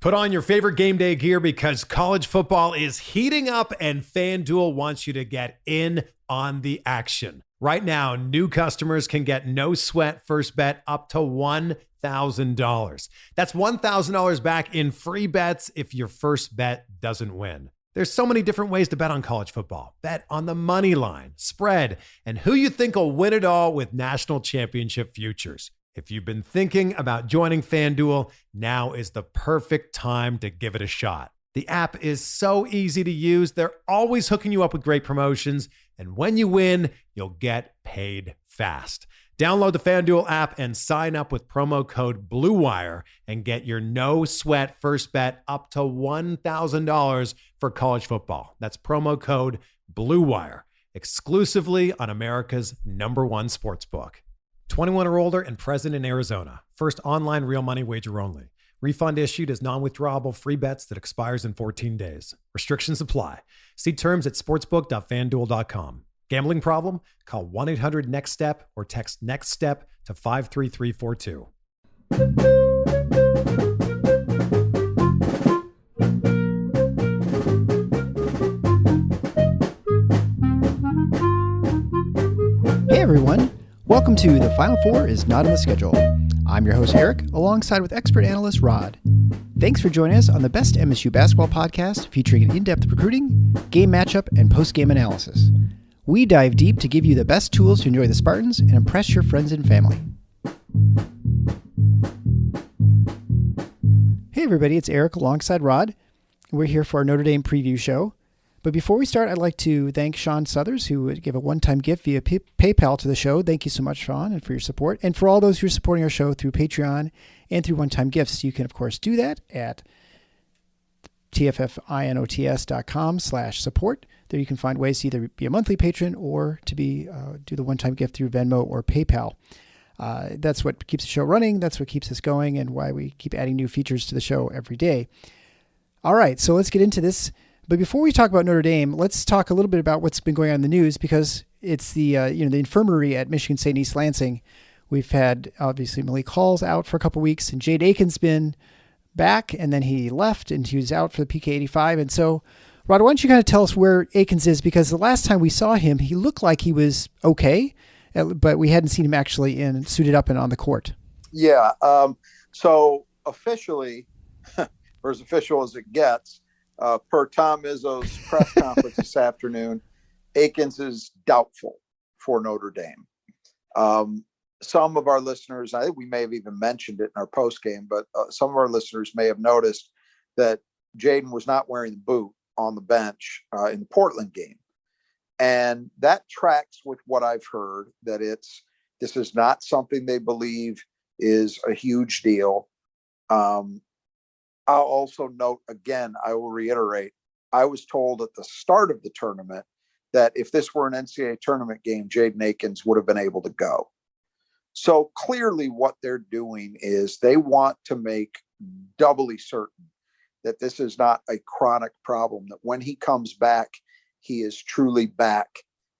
Put on your favorite game day gear because college football is heating up and FanDuel wants you to get in on the action. Right now, new customers can get no sweat first bet up to $1,000. That's $1,000 back in free bets if your first bet doesn't win. There's so many different ways to bet on college football. Bet on the money line, spread, and who you think will win it all with national championship futures. If you've been thinking about joining FanDuel, now is the perfect time to give it a shot. The app is so easy to use. They're always hooking you up with great promotions. And when you win, you'll get paid fast. Download the FanDuel app and sign up with promo code BlueWire and get your no sweat first bet up to $1,000 for college football. That's promo code BlueWire, exclusively on America's #1 sportsbook. 21 or older and present in Arizona. First online real money wager only. Refund issued as non-withdrawable free bets that expires in 14 days. Restrictions apply. See terms at sportsbook.fanduel.com. Gambling problem? Call 1-800-NEXT-STEP or text NEXT-STEP to 53342. Hey everyone. Welcome to The Final Four is Not on the Schedule. I'm your host, Eric, alongside with expert analyst Rod. Thanks for joining us on the best MSU basketball podcast featuring in-depth recruiting, game matchup, and post-game analysis. We dive deep to give you the best tools to enjoy the Spartans and impress your friends and family. Hey everybody, it's Eric alongside Rod. We're here for our Notre Dame preview show. But before we start, I'd like to thank Sean Southers, who gave a one-time gift via PayPal to the show. Thank you so much, Sean, and for your support. And for all those who are supporting our show through Patreon and through one-time gifts, you can, of course, do that at tffinots.com/support. There you can find ways to either be a monthly patron or to do the one-time gift through Venmo or PayPal. That's what keeps the show running. That's what keeps us going and why we keep adding new features to the show every day. All right, so let's get into this. But before we talk about Notre Dame, let's talk a little bit about what's been going on in the news, because it's the the infirmary at Michigan State and East Lansing. We've had obviously Malik Hall's out for a couple of weeks, and Jade Aiken's been back, and then he left and he was out for the PK85. And so, Rod, why don't you kind of tell us where Aikens is? Because the last time we saw him, he looked like he was okay, but we hadn't seen him actually suited up and on the court. Yeah. So officially, or as official as it gets, per Tom Izzo's press conference this afternoon, Aikens is doubtful for Notre Dame. Some of our listeners, I think we may have even mentioned it in our post game, but some of our listeners may have noticed that Jaden was not wearing the boot on the bench in the Portland game. And that tracks with what I've heard, that this is not something they believe is a huge deal. I'll also note, again, I will reiterate, I was told at the start of the tournament that if this were an NCAA tournament game, Jaden Aikens would have been able to go. So clearly what they're doing is they want to make doubly certain that this is not a chronic problem, that when he comes back, he is truly back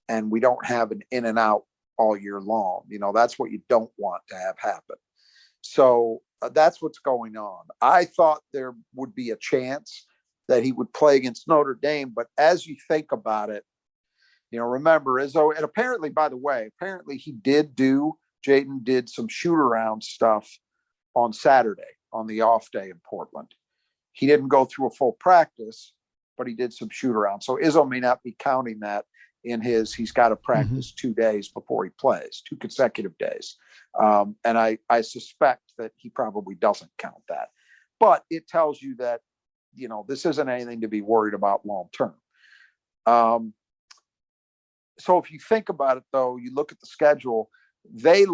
and we don't have an in and out all year long. That's what you don't want to have happen. So that's what's going on. I thought there would be a chance that he would play against Notre Dame, but as you think about it, remember Izzo, and apparently, by the way, Jaden did some shoot around stuff on Saturday on the off day in Portland. He didn't go through a full practice, but he did some shoot around. So Izzo may not be counting that in he's got to practice 2 days before he plays, 2 consecutive days. And I suspect that he probably doesn't count that, but it tells you that, this isn't anything to be worried about long-term. So if you think about it though, you look at the schedule, they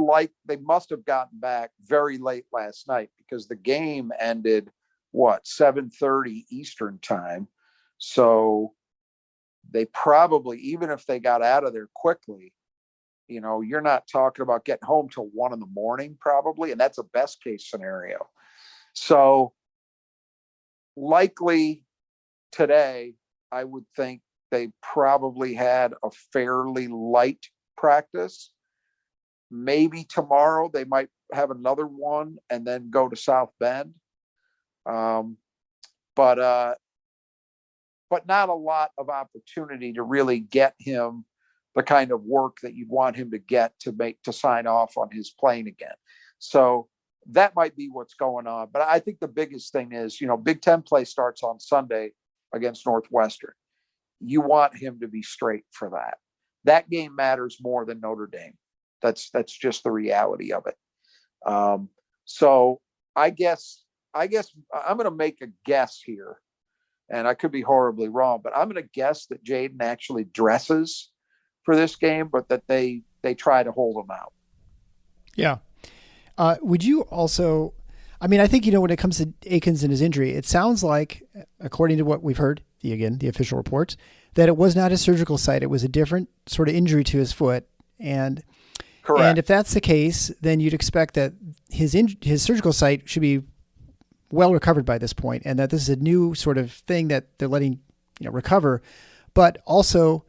must have gotten back very late last night because the game ended 7:30 Eastern time. So they probably, even if they got out of there quickly, you're not talking about getting home till 1 a.m. probably. And that's a best case scenario. So likely today, I would think they probably had a fairly light practice. Maybe tomorrow they might have another one and then go to South Bend. but not a lot of opportunity to really get him the kind of work that you'd want him to get to sign off on his playing again. So that might be what's going on. But I think the biggest thing is, Big 10 play starts on Sunday against Northwestern. You want him to be straight for that. That game matters more than Notre Dame. That's just the reality of it. So I guess I'm going to make a guess here, and I could be horribly wrong, but I'm going to guess that Jaden actually dresses for this game, but that they try to hold him out. Yeah. Would you also, I think, when it comes to Akins and his injury, it sounds like, according to what we've heard, the official reports, that it was not a surgical site. It was a different sort of injury to his foot. And correct. And if that's the case, then you'd expect that his surgical site should be well recovered by this point, and that this is a new sort of thing that they're letting recover. But also,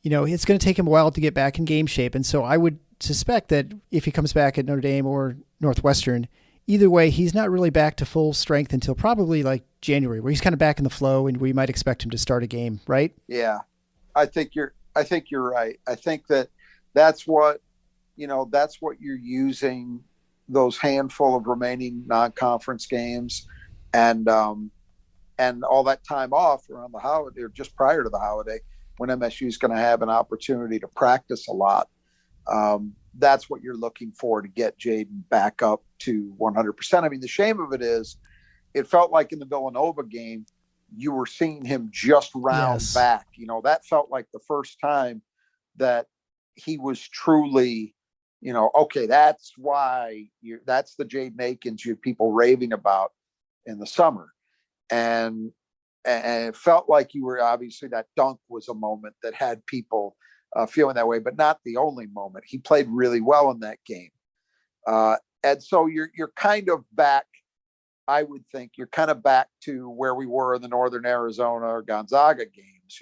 it's going to take him a while to get back in game shape. And so I would suspect that if he comes back at Notre Dame or Northwestern, either way, he's not really back to full strength until probably like January, where he's kind of back in the flow and we might expect him to start a game, right? Yeah, I think you're right. I think that's what you're using those handful of remaining non-conference games and all that time off around the holiday or just prior to the holiday when MSU is going to have an opportunity to practice a lot. That's what you're looking for to get Jaden back up to 100%. The shame of it is it felt like in the Villanova game, you were seeing him just round back. That felt like the first time that he was truly, okay, that's why that's the Jaden Akins you had people raving about in the summer. And it felt like you were, obviously that dunk was a moment that had people feeling that way, but not the only moment. He played really well in that game. And so you're kind of back, I would think you're kind of back to where we were in the Northern Arizona or Gonzaga games,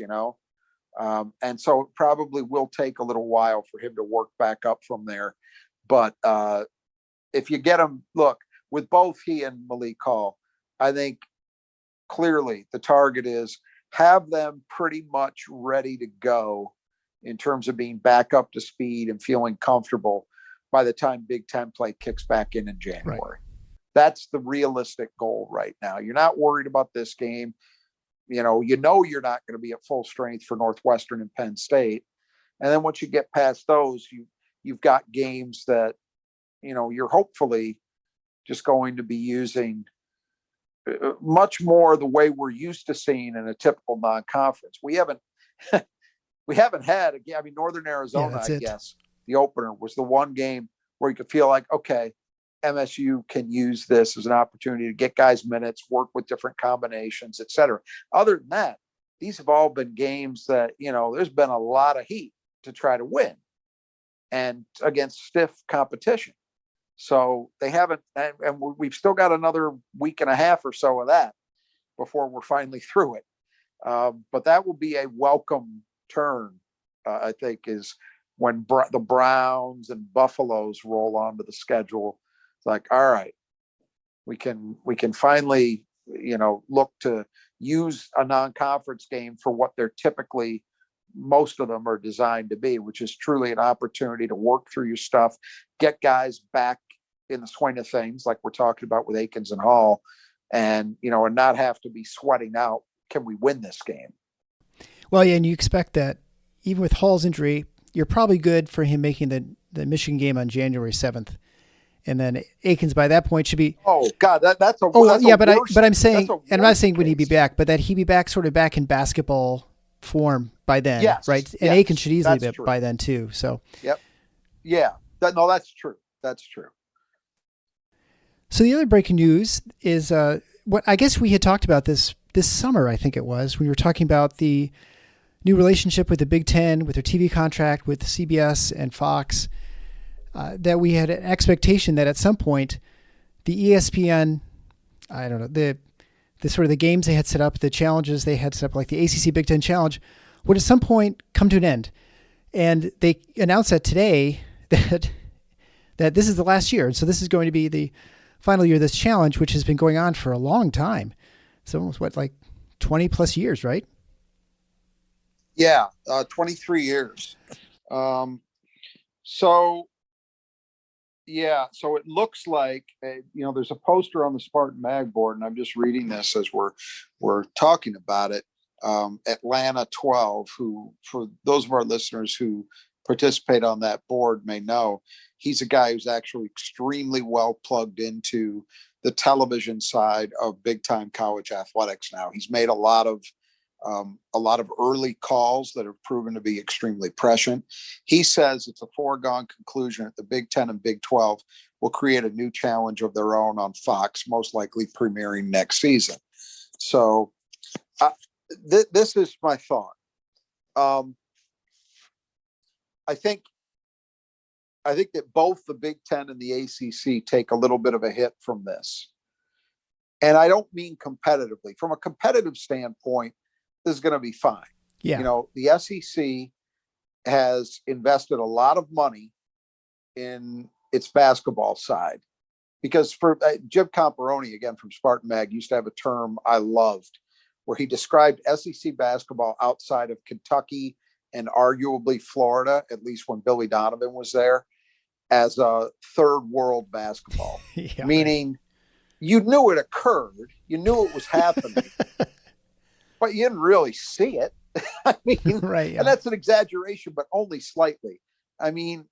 and so it probably will take a little while for him to work back up from there. But if you get him, look, with both he and Malik Hall, I think clearly the target is have them pretty much ready to go in terms of being back up to speed and feeling comfortable by the time Big 10 play kicks back in January. Right. That's the realistic goal right now. You're not worried about this game. You're not going to be at full strength for Northwestern and Penn State. And then once you get past those, you've got games that, you're hopefully just going to be using much more the way we're used to seeing in a typical non-conference. We haven't had a game. Northern Arizona, I guess, the opener was the one game where you could feel like, okay, MSU can use this as an opportunity to get guys minutes, work with different combinations, et cetera. Other than that, these have all been games that, there's been a lot of heat to try to win and against stiff competition. So they haven't, and we've still got another week and a half or so of that before we're finally through it. But that will be a welcome turn, I think, is when the Browns and Buffaloes roll onto the schedule. It's like, all right, we can finally, look to use a non-conference game for what they're typically, most of them are designed to be, which is truly an opportunity to work through your stuff, get guys back in the swing of things like we're talking about with Akins and Hall, and, and not have to be sweating out, can we win this game? Well, yeah, and you expect that even with Hall's injury, you're probably good for him making the Michigan game on January 7th. And then Akins by that point should be. Oh God, that's a. Oh that's yeah, a but worse, I'm saying, and I'm not saying case. would he be back, but that he be back sort of back in basketball form by then, yes, right? And yes, Akins should easily be true. by then too. So. Yep. Yeah. That's true. That's true. So the other breaking news is what I guess we had talked about this summer. I think it was when we were talking about the new relationship with the Big 10, with their TV contract with CBS and Fox. That we had an expectation that at some point the ESPN, I don't know, the sort of the games they had set up, the challenges they had set up, like the ACC Big 10 Challenge, would at some point come to an end. And they announced that today that this is the last year. And so this is going to be the final year of this challenge, which has been going on for a long time. So almost like 20 plus years, right? Yeah, 23 years. So it looks like there's a poster on the Spartan Mag board, and I'm just reading this as we're talking about it. Atlanta 12, who, for those of our listeners who participate on that board, may know, he's a guy who's actually extremely well plugged into the television side of big time college athletics now. He's made a lot of early calls that have proven to be extremely prescient. He says it's a foregone conclusion that the Big 10 and Big 12 will create a new challenge of their own on Fox, most likely premiering next season. So this is my thought. I think that both the Big 10 and the ACC take a little bit of a hit from this. And I don't mean competitively. From a competitive standpoint, this is going to be fine. Yeah. The SEC has invested a lot of money in its basketball side, because for Jim Comparoni, again, from Spartan Mag, used to have a term I loved where he described SEC basketball outside of Kentucky and arguably Florida, at least when Billy Donovan was there, as a third world basketball, Yeah, meaning you knew it occurred, you knew it was happening, but you didn't really see it. I mean, right. Yeah. And that's an exaggeration, but only slightly. I mean,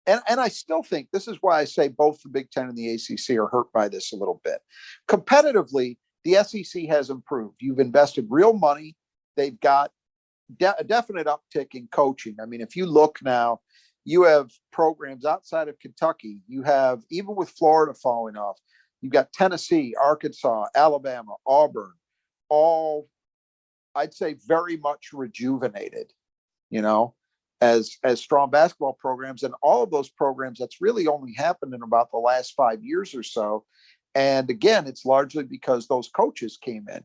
and I still think this is why I say both the Big 10 and the ACC are hurt by this a little bit. Competitively, the SEC has improved. You've invested real money. They've got a definite uptick in coaching. I mean, if you look now, you have programs outside of Kentucky. You have, even with Florida falling off, you've got Tennessee, Arkansas, Alabama, Auburn, all, I'd say, very much rejuvenated, as strong basketball programs. And all of those programs, that's really only happened in about the last 5 years or so. And again, it's largely because those coaches came in.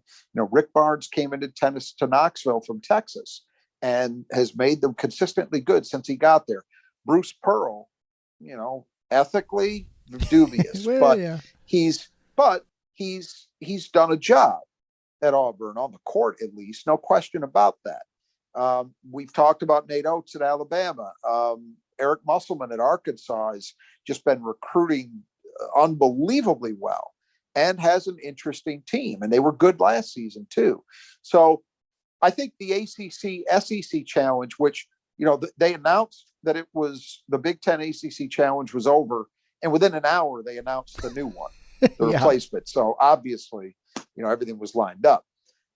Rick Barnes came into Knoxville from Texas and has made them consistently good since he got there. Bruce Pearl, ethically dubious, Well, but yeah. he's done a job at Auburn, on the court at least, no question about that. We've talked about Nate Oates at Alabama. Eric Musselman at Arkansas has just been recruiting unbelievably well and has an interesting team, and they were good last season too. So I think the ACC SEC challenge, which they announced that it was the Big 10 ACC challenge was over, and within an hour they announced the new one, the replacement. So obviously, everything was lined up.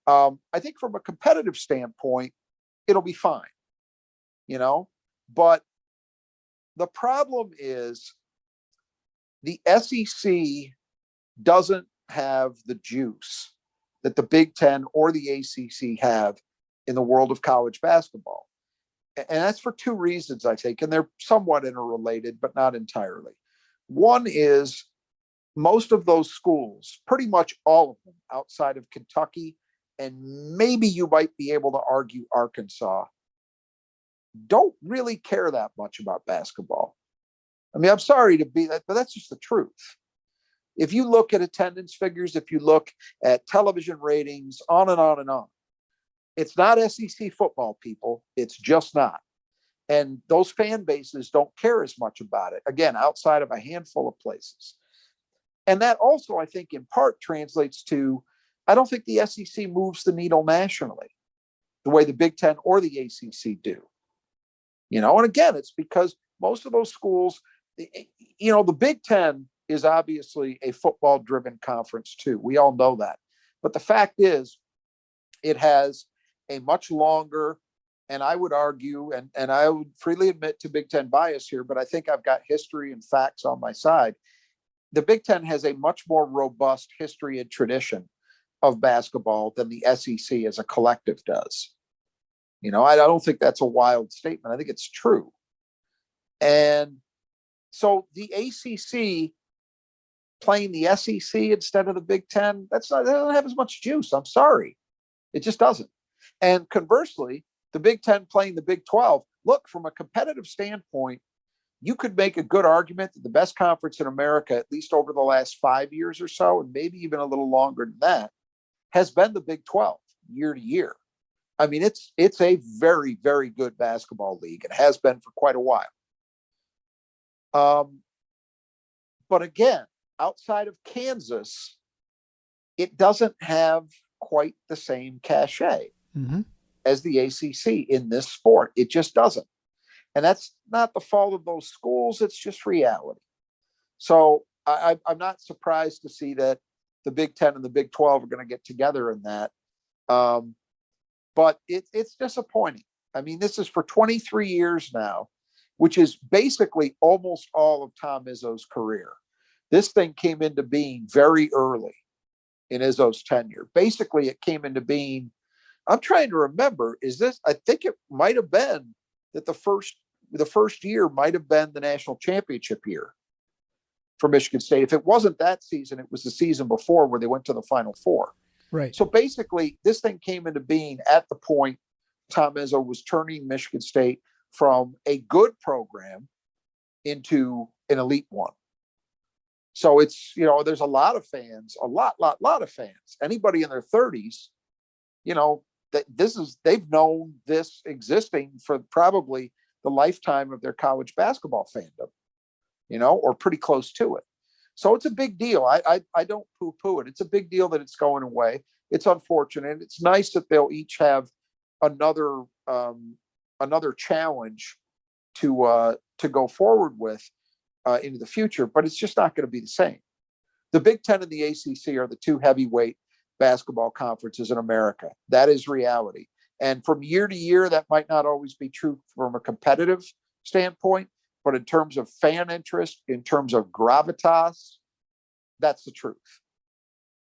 I think from a competitive standpoint, it'll be fine, but the problem is the SEC doesn't have the juice that the Big 10 or the ACC have in the world of college basketball. And that's for two reasons, I think, and they're somewhat interrelated, but not entirely. One is most of those schools, pretty much all of them outside of Kentucky, and maybe you might be able to argue Arkansas, don't really care that much about basketball. I mean, I'm sorry to be that, but that's just the truth. If you look at attendance figures, if you look at television ratings, on and on and on, it's not SEC football, people. It's just not. And those fan bases don't care as much about it, again, outside of a handful of places. And that also, I think, in part translates to, I don't think the SEC moves the needle nationally the way the Big 10 or the ACC do. And again, it's because most of those schools, the Big 10 is obviously a football-driven conference too. We all know that. But the fact is, it has a much longer, and I would argue, and I would freely admit to Big 10 bias here, but I think I've got history and facts on my side. The Big 10 has a much more robust history and tradition of basketball than the SEC as a collective does. I don't think that's a wild statement. I think it's true. And so the ACC playing the SEC instead of the Big 10, that doesn't have as much juice. I'm sorry. It just doesn't. And conversely, the Big 10 playing the Big 12, look, from a competitive standpoint, you could make a good argument that the best conference in America, at least over the last 5 years or so, and maybe even a little longer than that, has been the Big 12 year to year. I mean, it's a very, very good basketball league. It has been for quite a while. But again, outside of Kansas, it doesn't have quite the same cachet as the ACC in this sport. It just doesn't. And that's not the fault of those schools. It's just reality. So I'm not surprised to see that the Big 10 and the Big 12 are going to get together in that. But it's disappointing. I mean, this is for 23 years now, which is basically almost all of Tom Izzo's career. This thing came into being very early in Izzo's tenure. Basically, it came into being, I'm trying to remember, I think it might have been that the first year might have been the national championship year for Michigan State. If it wasn't that season, it was the season before where they went to the Final Four. Right. So basically, this thing came into being at the point Tom Izzo was turning Michigan State from a good program into an elite one. So it's, there's a lot of fans, a lot of fans, anybody in their 30s, they've known this existing for probably the lifetime of their college basketball fandom, or pretty close to it. So it's a big deal. I don't poo-poo it. It's a big deal that it's going away. It's unfortunate. It's nice that they'll each have another challenge to go forward with into the future, but it's just not going to be the same. The Big 10 and the ACC are the two heavyweight basketball conferences in America. That is reality. And from year to year, that might not always be true from a competitive standpoint, but in terms of fan interest, in terms of gravitas, that's the truth.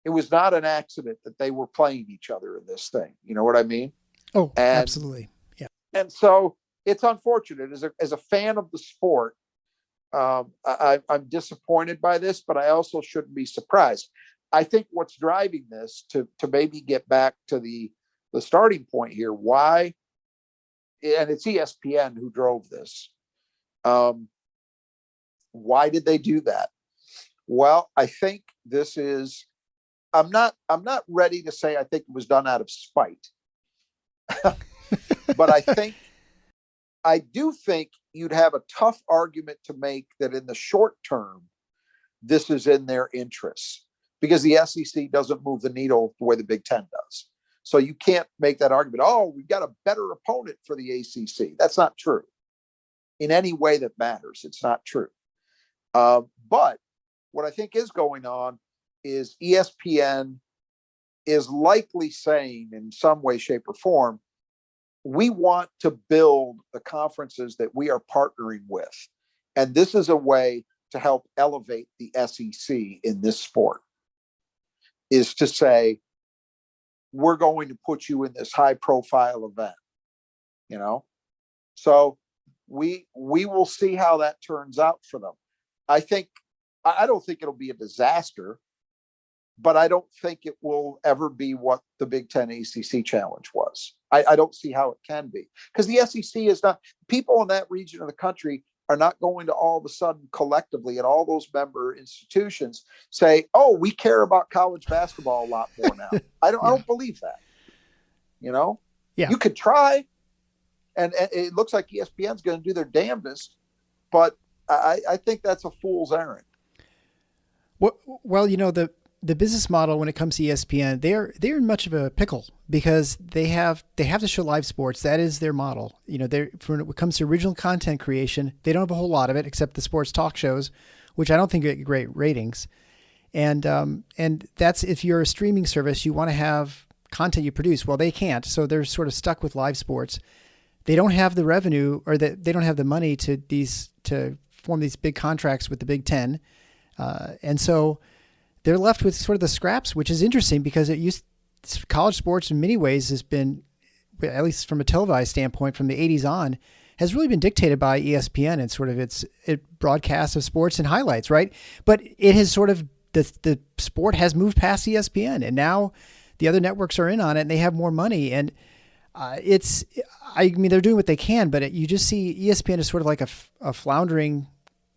It was not an accident that they were playing each other in this thing. You know what I mean? Oh, absolutely. Yeah. And so it's unfortunate as a fan of the sport. I'm disappointed by this, but I also shouldn't be surprised. I think what's driving this to maybe get back to the starting point here, why, and it's ESPN who drove this. Why did they do that? Well, I think this is, I'm not ready to say I think it was done out of spite, but I do think you'd have a tough argument to make that in the short term, this is in their interests because the SEC doesn't move the needle the way the Big 10 does. So you can't make that argument. Oh, we've got a better opponent for the ACC. That's not true. In any way that matters, it's not true. But what I think is going on is ESPN is likely saying in some way, shape, or form, we want to build the conferences that we are partnering with. And this is a way to help elevate the SEC in this sport, is to say, we're going to put you in this high profile event, So we will see how that turns out for them. I don't think it'll be a disaster, but I don't think it will ever be what the Big 10 ACC challenge was. I don't see how it can be because the SEC is not, people in that region of the country are not going to all of a sudden collectively at all those member institutions say, oh, we care about college basketball a lot more now. I don't believe that, You could try. And it looks like ESPN's going to do their damnedest, but I think that's a fool's errand. Well, the business model when it comes to ESPN, they're in much of a pickle because they have to show live sports. That is their model. When it comes to original content creation, they don't have a whole lot of it except the sports talk shows, which I don't think get great ratings. And that's if you're a streaming service, you want to have content you produce. Well, they can't, so they're sort of stuck with live sports. They don't have the revenue or they don't have the money to form these big contracts with the Big 10. And so they're left with sort of the scraps, which is interesting because college sports in many ways has been, at least from a televised standpoint, from the 80s on, has really been dictated by ESPN and sort of its broadcast of sports and highlights, right? But it has sort of, the sport has moved past ESPN and now the other networks are in on it and they have more money. And they're doing what they can, but you just see ESPN is sort of like a floundering,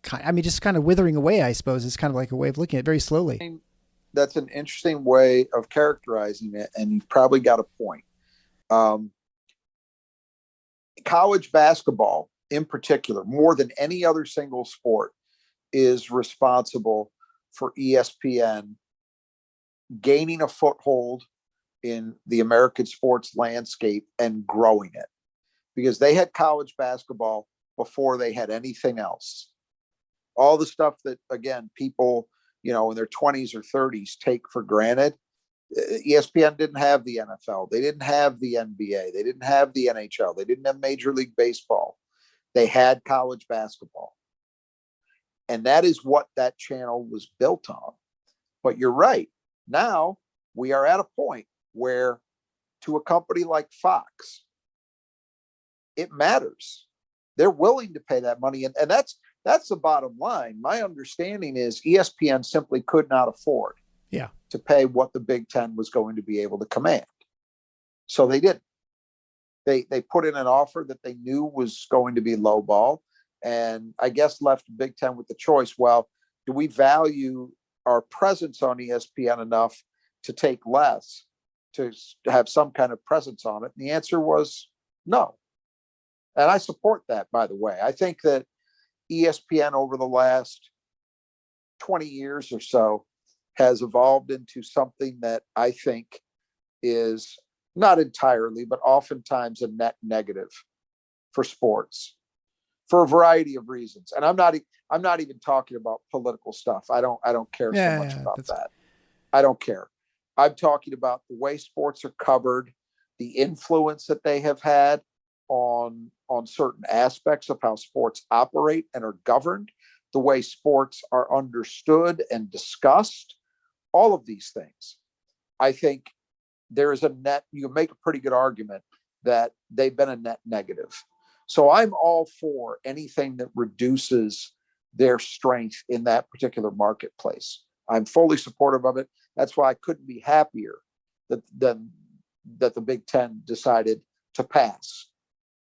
just kind of withering away, I suppose. It's kind of like a way of looking at it very slowly. That's an interesting way of characterizing it, and you've probably got a point. College basketball, in particular, more than any other single sport, is responsible for ESPN gaining a foothold in the American sports landscape and growing it, because they had college basketball before they had anything else. All the stuff that, again, people, in their 20s or 30s take for granted. ESPN didn't have the NFL. They didn't have the NBA. They didn't have the NHL. They didn't have Major League Baseball. They had college basketball. And that is what that channel was built on. But you're right. Now we are at a point where, to a company like Fox, it matters. They're willing to pay that money. And that's the bottom line. My understanding is ESPN simply could not afford to pay what the Big 10 was going to be able to command. So they didn't. They put in an offer that they knew was going to be lowball, and I guess left the Big 10 with the choice. Well, do we value our presence on ESPN enough to take less, to have some kind of presence on it? And the answer was no. And I support that, by the way. I think that ESPN over the last 20 years or so has evolved into something that I think is not entirely, but oftentimes a net negative for sports for a variety of reasons. And I'm not even talking about political stuff. I don't care so much about that. I don't care. I'm talking about the way sports are covered, the influence that they have had on certain aspects of how sports operate and are governed, the way sports are understood and discussed, all of these things. I think there is you make a pretty good argument that they've been a net negative. So I'm all for anything that reduces their strength in that particular marketplace. I'm fully supportive of it. That's why I couldn't be happier that the Big 10 decided to pass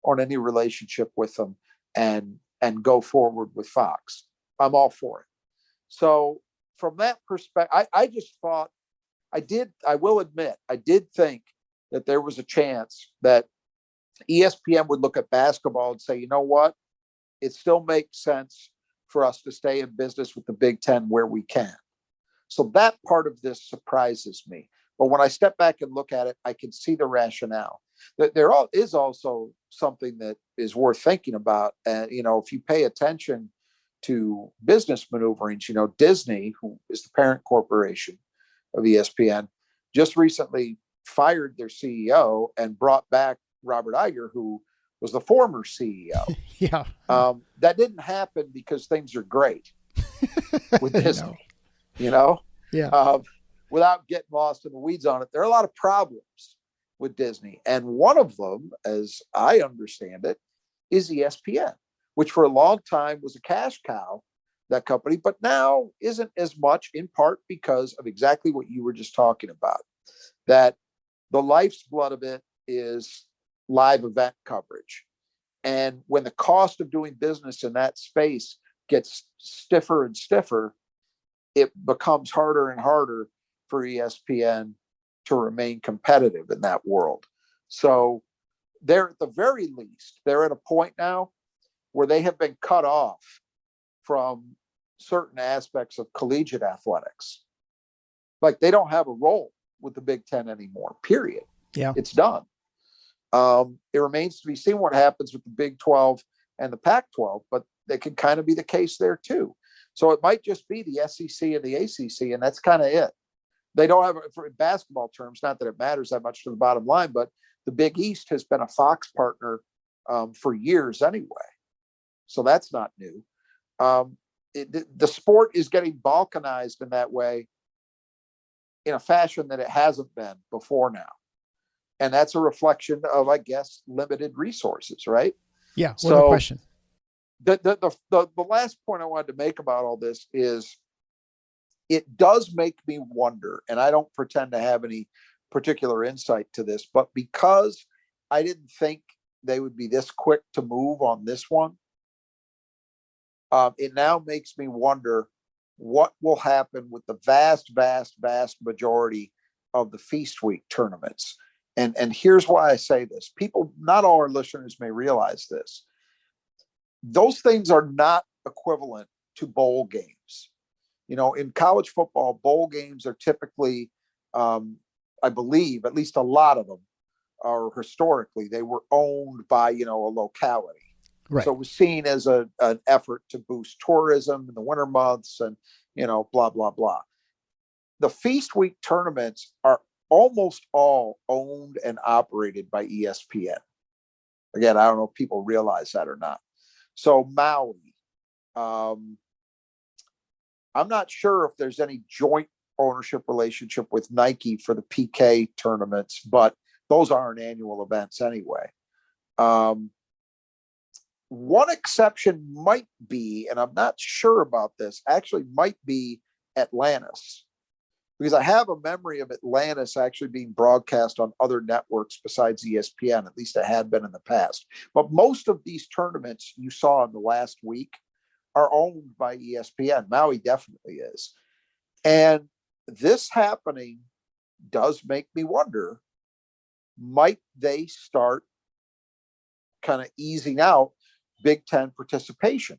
on any relationship with them and go forward with Fox. I'm all for it. So from that perspective, I just thought, I will admit, I did think that there was a chance that ESPN would look at basketball and say, you know what, it still makes sense for us to stay in business with the Big 10 where we can. So that part of this surprises me. But when I step back and look at it, I can see the rationale. There is also something that is worth thinking about. If you pay attention to business maneuverings, Disney, who is the parent corporation of ESPN, just recently fired their CEO and brought back Robert Iger, who was the former CEO. Yeah. That didn't happen because things are great with Disney, Yeah. Without getting lost in the weeds on it, there are a lot of problems with Disney. And one of them, as I understand it, is ESPN, which for a long time was a cash cow, that company, but now isn't as much, in part because of exactly what you were just talking about, that the life's blood of it is live event coverage. And when the cost of doing business in that space gets stiffer and stiffer, it becomes harder and harder for ESPN to remain competitive in that world. So they're, at the very least, they're at a point now where they have been cut off from certain aspects of collegiate athletics. Like, they don't have a role with the Big 10 anymore, period. Yeah. It's done. It remains to be seen what happens with the Big 12 and the Pac-12, but they can kind of be the case there too. So it might just be the SEC and the ACC, and that's kind of it. They don't have, for basketball terms, not that it matters that much to the bottom line, but the Big East has been a Fox partner for years anyway. So that's not new. The sport is getting balkanized in that way, in a fashion that it hasn't been before now. And that's a reflection of, I guess, limited resources, right? Yeah, no question. The last point I wanted to make about all this is, it does make me wonder, and I don't pretend to have any particular insight to this, but because I didn't think they would be this quick to move on this one, it now makes me wonder what will happen with the vast, vast, vast majority of the feast week tournaments. And here's why I say this. People, not all our listeners may realize this. Those things are not equivalent to bowl games. You know, in college football, bowl games are typically, I believe, at least a lot of them are historically, they were owned by, you know, a locality. Right. So it was seen as an effort to boost tourism in the winter months and, you know, blah, blah, blah. The feast week tournaments are almost all owned and operated by ESPN. Again, I don't know if people realize that or not. So Maui, I'm not sure if there's any joint ownership relationship with Nike for the PK tournaments, but those aren't annual events anyway. One exception might be, and I'm not sure about this, actually might be Atlantis, because I have a memory of Atlantis actually being broadcast on other networks besides ESPN. At least it had been in the past. But most of these tournaments you saw in the last week are owned by ESPN. Maui definitely is. And this happening does make me wonder, might they start kind of easing out Big 10 participation?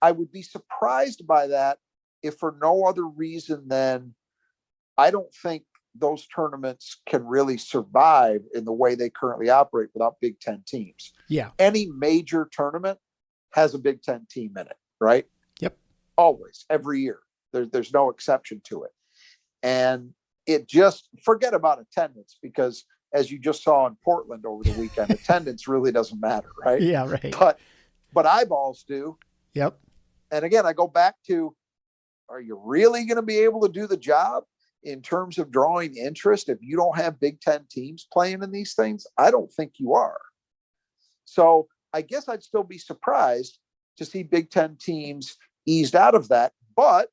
I would be surprised by that if for no other reason than I don't think those tournaments can really survive in the way they currently operate without Big 10 teams. Yeah. Any major tournament has a Big 10 team in it, right? Yep. Always, every year. There's no exception to it. And it just, forget about attendance, because as you just saw in Portland over the weekend, attendance really doesn't matter, right? Yeah, right. But eyeballs do. Yep. And again, I go back to, are you really going to be able to do the job in terms of drawing interest if you don't have Big 10 teams playing in these things? I don't think you are. So I guess I'd still be surprised to see Big 10 teams eased out of that. But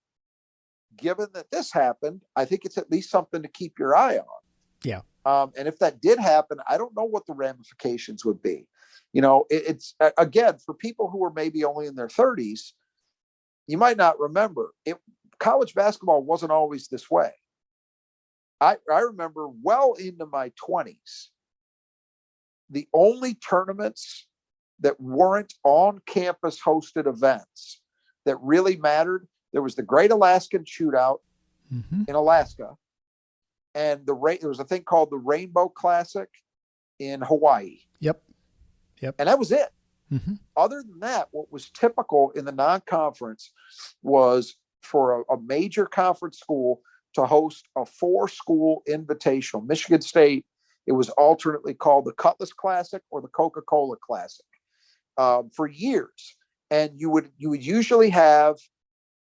given that this happened, I think it's at least something to keep your eye on. Yeah. And if that did happen, I don't know what the ramifications would be. You know, it's again, for people who are maybe only in their 30s, you might not remember it. College basketball wasn't always this way. I remember well into my 20s, the only tournaments that weren't on campus hosted events that really mattered, there was the Great Alaskan Shootout in Alaska, and there was a thing called the Rainbow Classic in Hawaii. Yep. And that was it. Other than that, what was typical in the non-conference was for a major conference school to host a 4-school invitational. Michigan State, it was alternately called the Cutlass Classic or the Coca-Cola Classic for years. And you would usually have,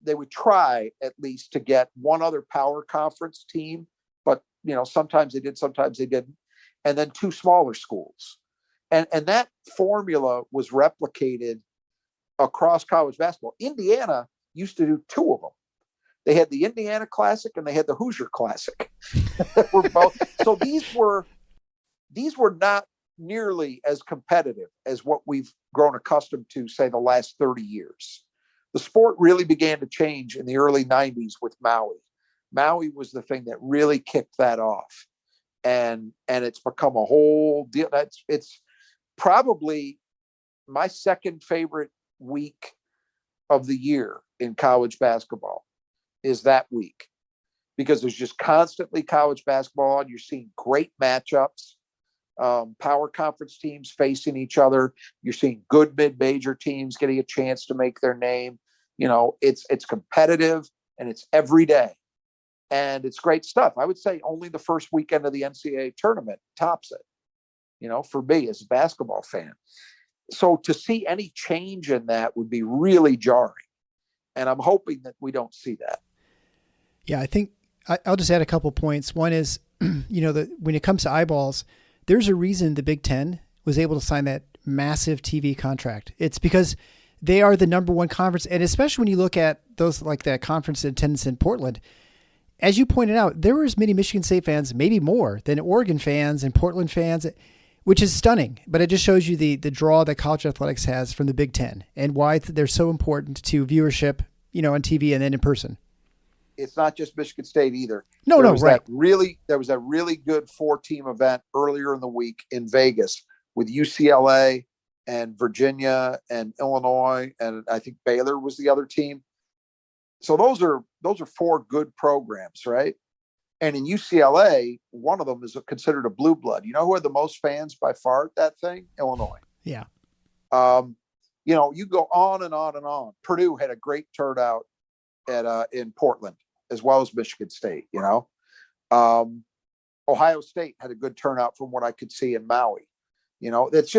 they would try at least to get one other power conference team, but you know, sometimes they did, sometimes they didn't. And then 2 smaller schools. And that formula was replicated across college basketball. Indiana used to do 2 of them. They had the Indiana Classic and they had the Hoosier Classic. Were both, so these were not nearly as competitive as what we've grown accustomed to, say, the last 30 years. The sport really began to change in the early 90s with Maui. Maui was the thing that really kicked that off. And it's become a whole deal. It's probably my second favorite week of the year in college basketball is that week, because there's just constantly college basketball and you're seeing great matchups, power conference teams facing each other. You're seeing good mid-major teams getting a chance to make their name. You know, it's competitive and it's every day. And it's great stuff. I would say only the first weekend of the NCAA tournament tops it, you know, for me as a basketball fan. So to see any change in that would be really jarring. And I'm hoping that we don't see that. Yeah, I think I'll just add a couple points. One is, you know, when it comes to eyeballs, there's a reason the Big 10 was able to sign that massive TV contract. It's because they are the number one conference. And especially when you look at those, like that conference attendance in Portland, as you pointed out, there were as many Michigan State fans, maybe more, than Oregon fans and Portland fans, which is stunning. But it just shows you the draw that college athletics has from the Big 10 and why they're so important to viewership, on TV and then in person. It's not just Michigan State either. No, right. There was a really good 4-team event earlier in the week in Vegas with UCLA and Virginia and Illinois, and I think Baylor was the other team. So those are 4 good programs, right? And in UCLA, one of them is considered a blue blood. You know who had the most fans by far at that thing? Illinois. Yeah. You go on and on and on. Purdue had a great turnout in Portland, as well as Michigan State. Ohio State had a good turnout from what I could see in Maui. That's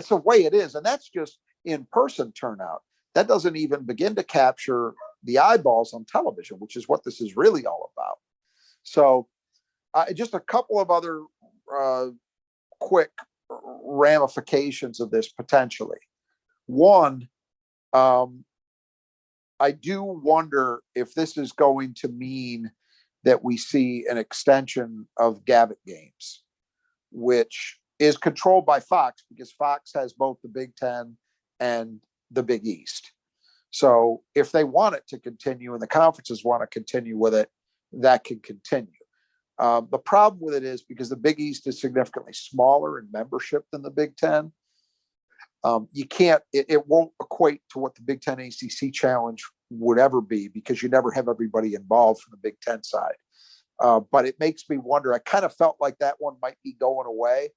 the way it is. And that's just in-person turnout. That doesn't even begin to capture the eyeballs on television, which is what this is really all about. So just a couple of other quick ramifications of this potentially. One, I do wonder if this is going to mean that we see an extension of Gavitt games, which is controlled by Fox, because Fox has both the Big 10 and the Big East. So if they want it to continue and the conferences want to continue with it, that can continue. The problem with it is because the Big East is significantly smaller in membership than the Big 10. It won't equate to what the Big 10 ACC challenge would ever be, because you never have everybody involved from the Big 10 side. But it makes me wonder. I kind of felt like that one might be going away,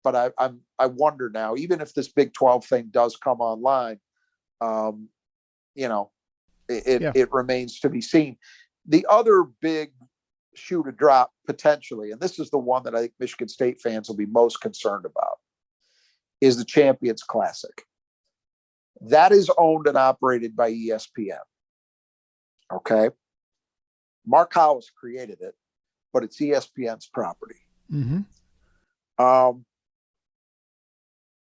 but I wonder now, even if this Big 12 thing does come online, it remains to be seen. The other big shoe to drop potentially, and this is the one that I think Michigan State fans will be most concerned about, is the Champions Classic. That is owned and operated by ESPN. Okay. Mark Howes created it, but it's ESPN's property. Mm-hmm.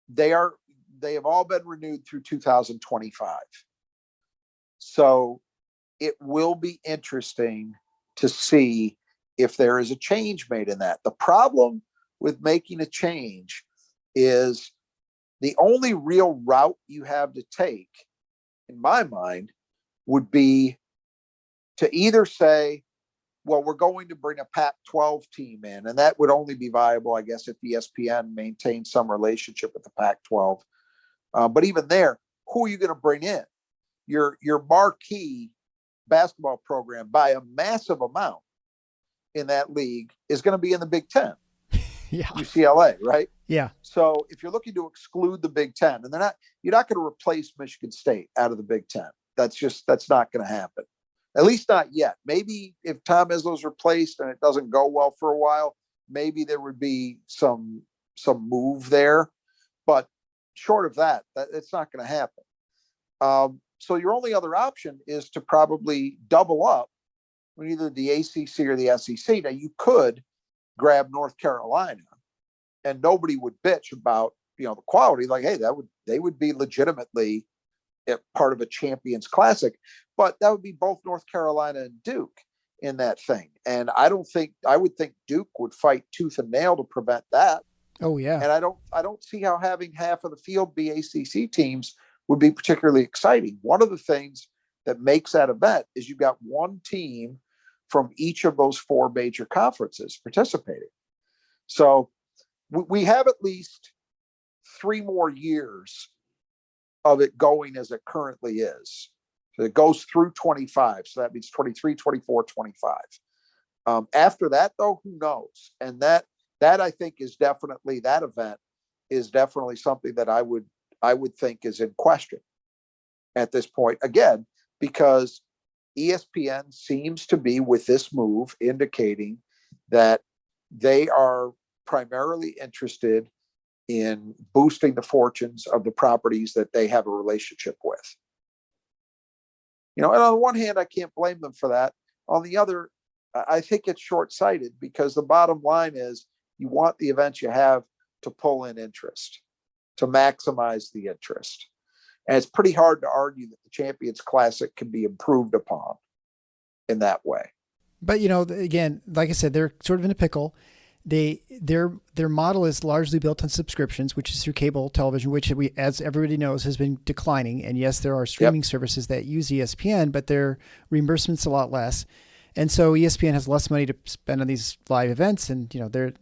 They have all been renewed through 2025. So it will be interesting to see if there is a change made in that. The problem with making a change is the only real route you have to take, in my mind, would be to either say, well, we're going to bring a Pac-12 team in, and that would only be viable, I guess, if ESPN maintains some relationship with the Pac-12. But even there, who are you going to bring in? Your marquee basketball program by a massive amount in that league is going to be in the Big 10. Yeah. UCLA, right? Yeah. So if you're looking to exclude the Big 10, and you're not going to replace Michigan State out of the Big 10. That's not going to happen. At least not yet. Maybe if Tom Izzo's replaced and it doesn't go well for a while, maybe there would be some move there. But short of that, it's not going to happen. So your only other option is to probably double up with either the ACC or the SEC. Now, you could grab North Carolina and nobody would bitch about the quality. Like, hey, they would be legitimately part of a Champions Classic, but that would be both North Carolina and Duke in that thing. And I would think Duke would fight tooth and nail to prevent that. Oh yeah. And I don't see how having half of the field be ACC teams would be particularly exciting. One of the things that makes that event is you've got one team from each of those 4 major conferences participating. So we have at least 3 more years of it going as it currently is. So it goes through 25. So that means 23, 24, 25. After that, though, who knows? And that I think is definitely, that event is definitely something that I would think is in question at this point. Again, because ESPN seems to be, with this move, indicating that they are primarily interested in boosting the fortunes of the properties that they have a relationship with. And on the one hand, I can't blame them for that. On the other, I think it's short-sighted, because the bottom line is you want the events you have to pull in interest, to maximize the interest. And it's pretty hard to argue that the Champions Classic can be improved upon in that way. But, again, like I said, they're sort of in a pickle. Their model is largely built on subscriptions, which is through cable television, which as everybody knows, has been declining. And yes, there are streaming services that use ESPN, but their reimbursement's a lot less. And so ESPN has less money to spend on these live events, and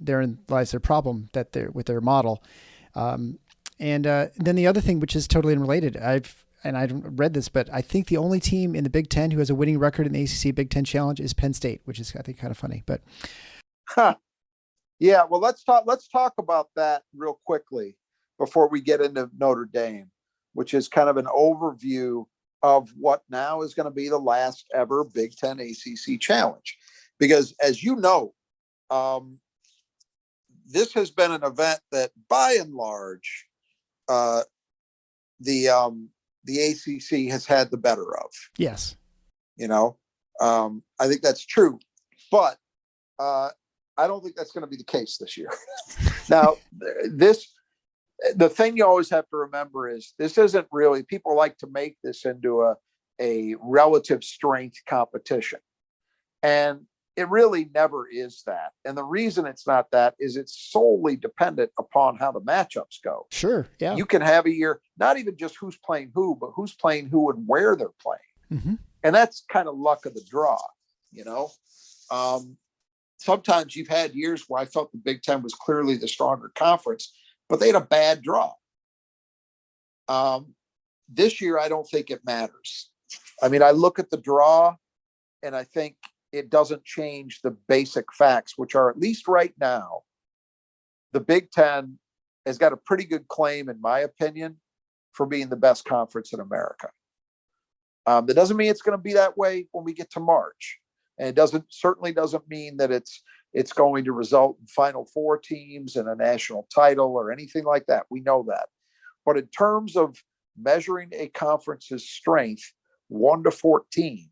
therein lies their problem with their model. And then the other thing, which is totally unrelated, I read this, but I think the only team in the Big 10 who has a winning record in the ACC Big 10 Challenge is Penn State, which is, I think, kind of funny. But yeah, well, let's talk about that real quickly before we get into Notre Dame, which is kind of an overview of what now is going to be the last ever Big 10 ACC Challenge. Because as you know, this has been an event that by and large, the ACC has had the better of. Yes. I think that's true, but I don't think that's going to be the case this year. Now, the thing you always have to remember is this isn't really, people like to make this into a relative strength competition. And it really never is that. And the reason it's not that is it's solely dependent upon how the matchups go. Sure. Yeah. You can have a year, not even just who's playing who, but who's playing who and where they're playing. Mm-hmm. And that's kind of luck of the draw, Sometimes you've had years where I felt the Big Ten was clearly the stronger conference, but they had a bad draw. This year, I don't think it matters. I mean, I look at the draw and I think it doesn't change the basic facts, which are, at least right now, the Big Ten has got a pretty good claim, in my opinion, for being the best conference in America. That doesn't mean it's going to be that way when we get to March. And it certainly doesn't mean that it's going to result in Final Four teams and a national title or anything like that. We know that. But in terms of measuring a conference's strength, 1 to 14,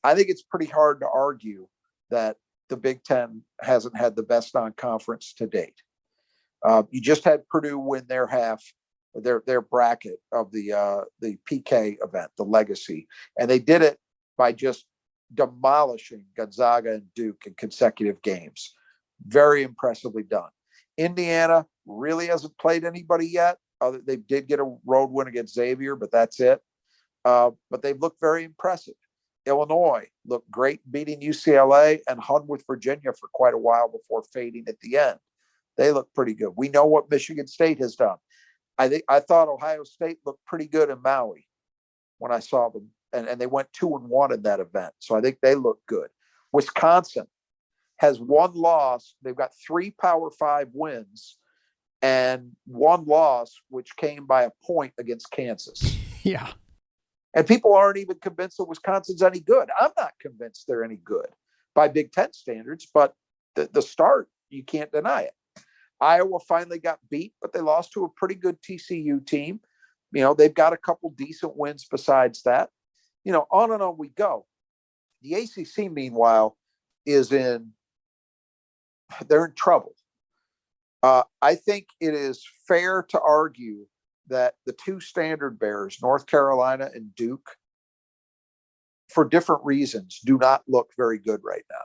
I think it's pretty hard to argue that the Big Ten hasn't had the best non-conference to date. You just had Purdue win their bracket of the PK event, the Legacy, and they did it by just demolishing Gonzaga and Duke in consecutive games. Very impressively done. Indiana really hasn't played anybody yet. They did get a road win against Xavier, but that's it. But they've looked very impressive. Illinois looked great beating UCLA and hung with Virginia for quite a while before fading at the end. They look pretty good. We know what Michigan State has done. I thought Ohio State looked pretty good in Maui when I saw them. And they went 2-1 in that event. So I think they look good. Wisconsin has one loss. They've got 3 Power 5 wins and 1 loss, which came by a point against Kansas. Yeah. And people aren't even convinced that Wisconsin's any good. I'm not convinced they're any good by Big Ten standards, but the start, you can't deny it. Iowa finally got beat, but they lost to a pretty good TCU team. They've got a couple decent wins besides that. On and on we go. The ACC, meanwhile, they're in trouble. I think it is fair to argue that the 2 standard bearers, North Carolina and Duke, for different reasons, do not look very good right now.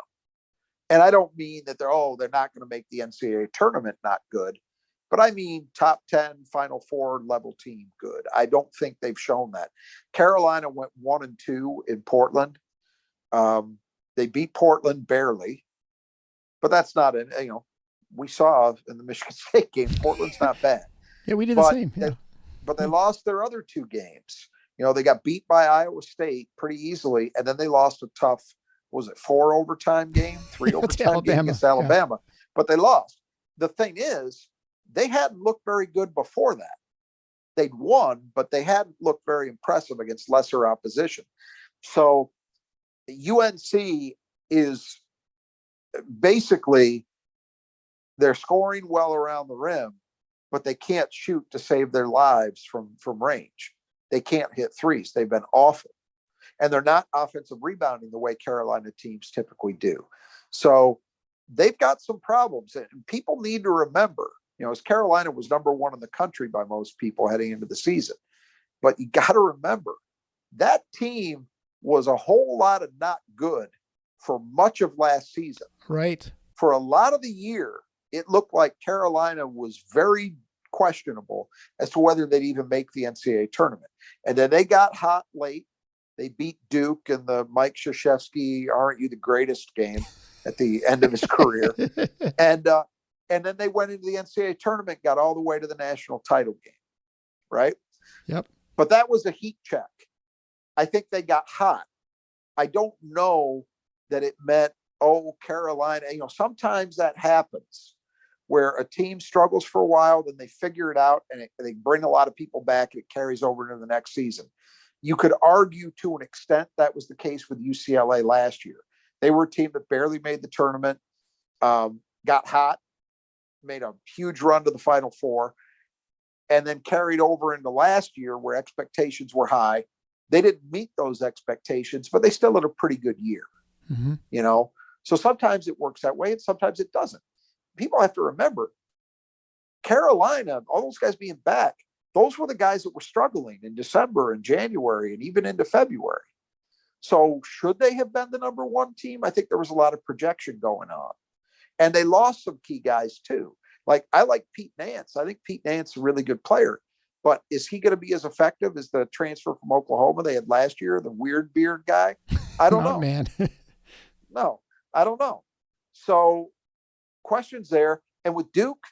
And I don't mean that they're not going to make the NCAA tournament not good, but I mean top 10, Final Four level team good. I don't think they've shown that. Carolina went 1-2 in Portland. They beat Portland barely, but that's not we saw in the Michigan State game, Portland's not bad. Yeah, we did the same. Yeah. But they lost their other 2 games. They got beat by Iowa State pretty easily, and then they lost a tough, 4 overtime game, 3 overtime game against Alabama. Yeah. But they lost. The thing is, they hadn't looked very good before that. They'd won, but they hadn't looked very impressive against lesser opposition. So UNC is basically, they're scoring well around the rim, but they can't shoot to save their lives from range. They can't hit threes. They've been awful. And they're not offensive rebounding the way Carolina teams typically do. So they've got some problems. And people need to remember, as Carolina was number 1 in the country by most people heading into the season. But you got to remember, that team was a whole lot of not good for much of last season. Right. for a lot of the year, it looked like Carolina was very questionable as to whether they'd even make the NCAA tournament. And then they got hot late. They beat Duke in the Mike Krzyzewski "Aren't You the Greatest" game at the end of his career. And then they went into the NCAA tournament, got all the way to the national title game, right? Yep. But that was a heat check. I think they got hot. I don't know that it meant, oh, Carolina, sometimes that happens where a team struggles for a while, then they figure it out and they bring a lot of people back and it carries over into the next season. You could argue to an extent that was the case with UCLA last year. They were a team that barely made the tournament, got hot, made a huge run to the Final Four, and then carried over into last year where expectations were high. They didn't meet those expectations, but they still had a pretty good year, So sometimes it works that way and sometimes it doesn't. People have to remember, Carolina, all those guys being back, those were the guys that were struggling in December and January and even into February. So should they have been the number one team? I think there was a lot of projection going on. And they lost some key guys too. I like Pete Nance. I think Pete Nance is a really good player. But is he going to be as effective as the transfer from Oklahoma they had last year, the weird beard guy? I don't know. Man. No, I don't know. So questions there. And with Duke,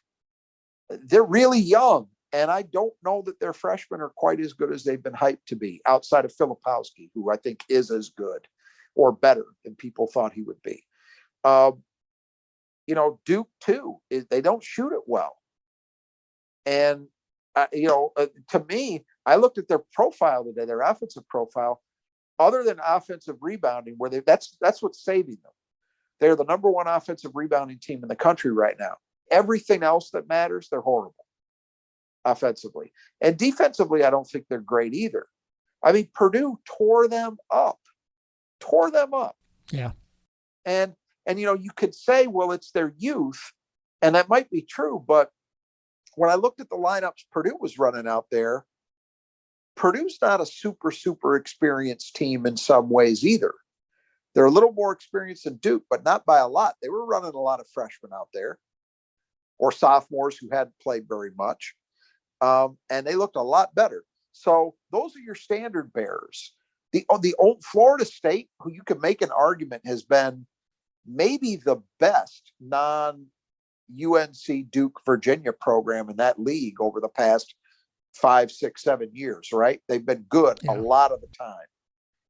they're really young. And I don't know that their freshmen are quite as good as they've been hyped to be outside of Filipowski, who I think is as good or better than people thought he would be. Duke too, they don't shoot it well. And, to me, I looked at their profile today, their offensive profile, other than offensive rebounding, where that's what's saving them. They're the number one offensive rebounding team in the country right now. Everything else that matters, they're horrible offensively. And defensively, I don't think they're great either. I mean, Purdue tore them up. Yeah. And you could say, well, it's their youth, and that might be true. But when I looked at the lineups Purdue was running out there, Purdue's not a super, super experienced team in some ways either. They're a little more experienced than Duke, but not by a lot. They were running a lot of freshmen out there or sophomores who hadn't played very much. And they looked a lot better. So those are your standard bearers. The old Florida State, who you could make an argument has been maybe the best non-UNC Duke Virginia program in that league over the past 5, 6, 7 years, right? They've been good a lot of the time.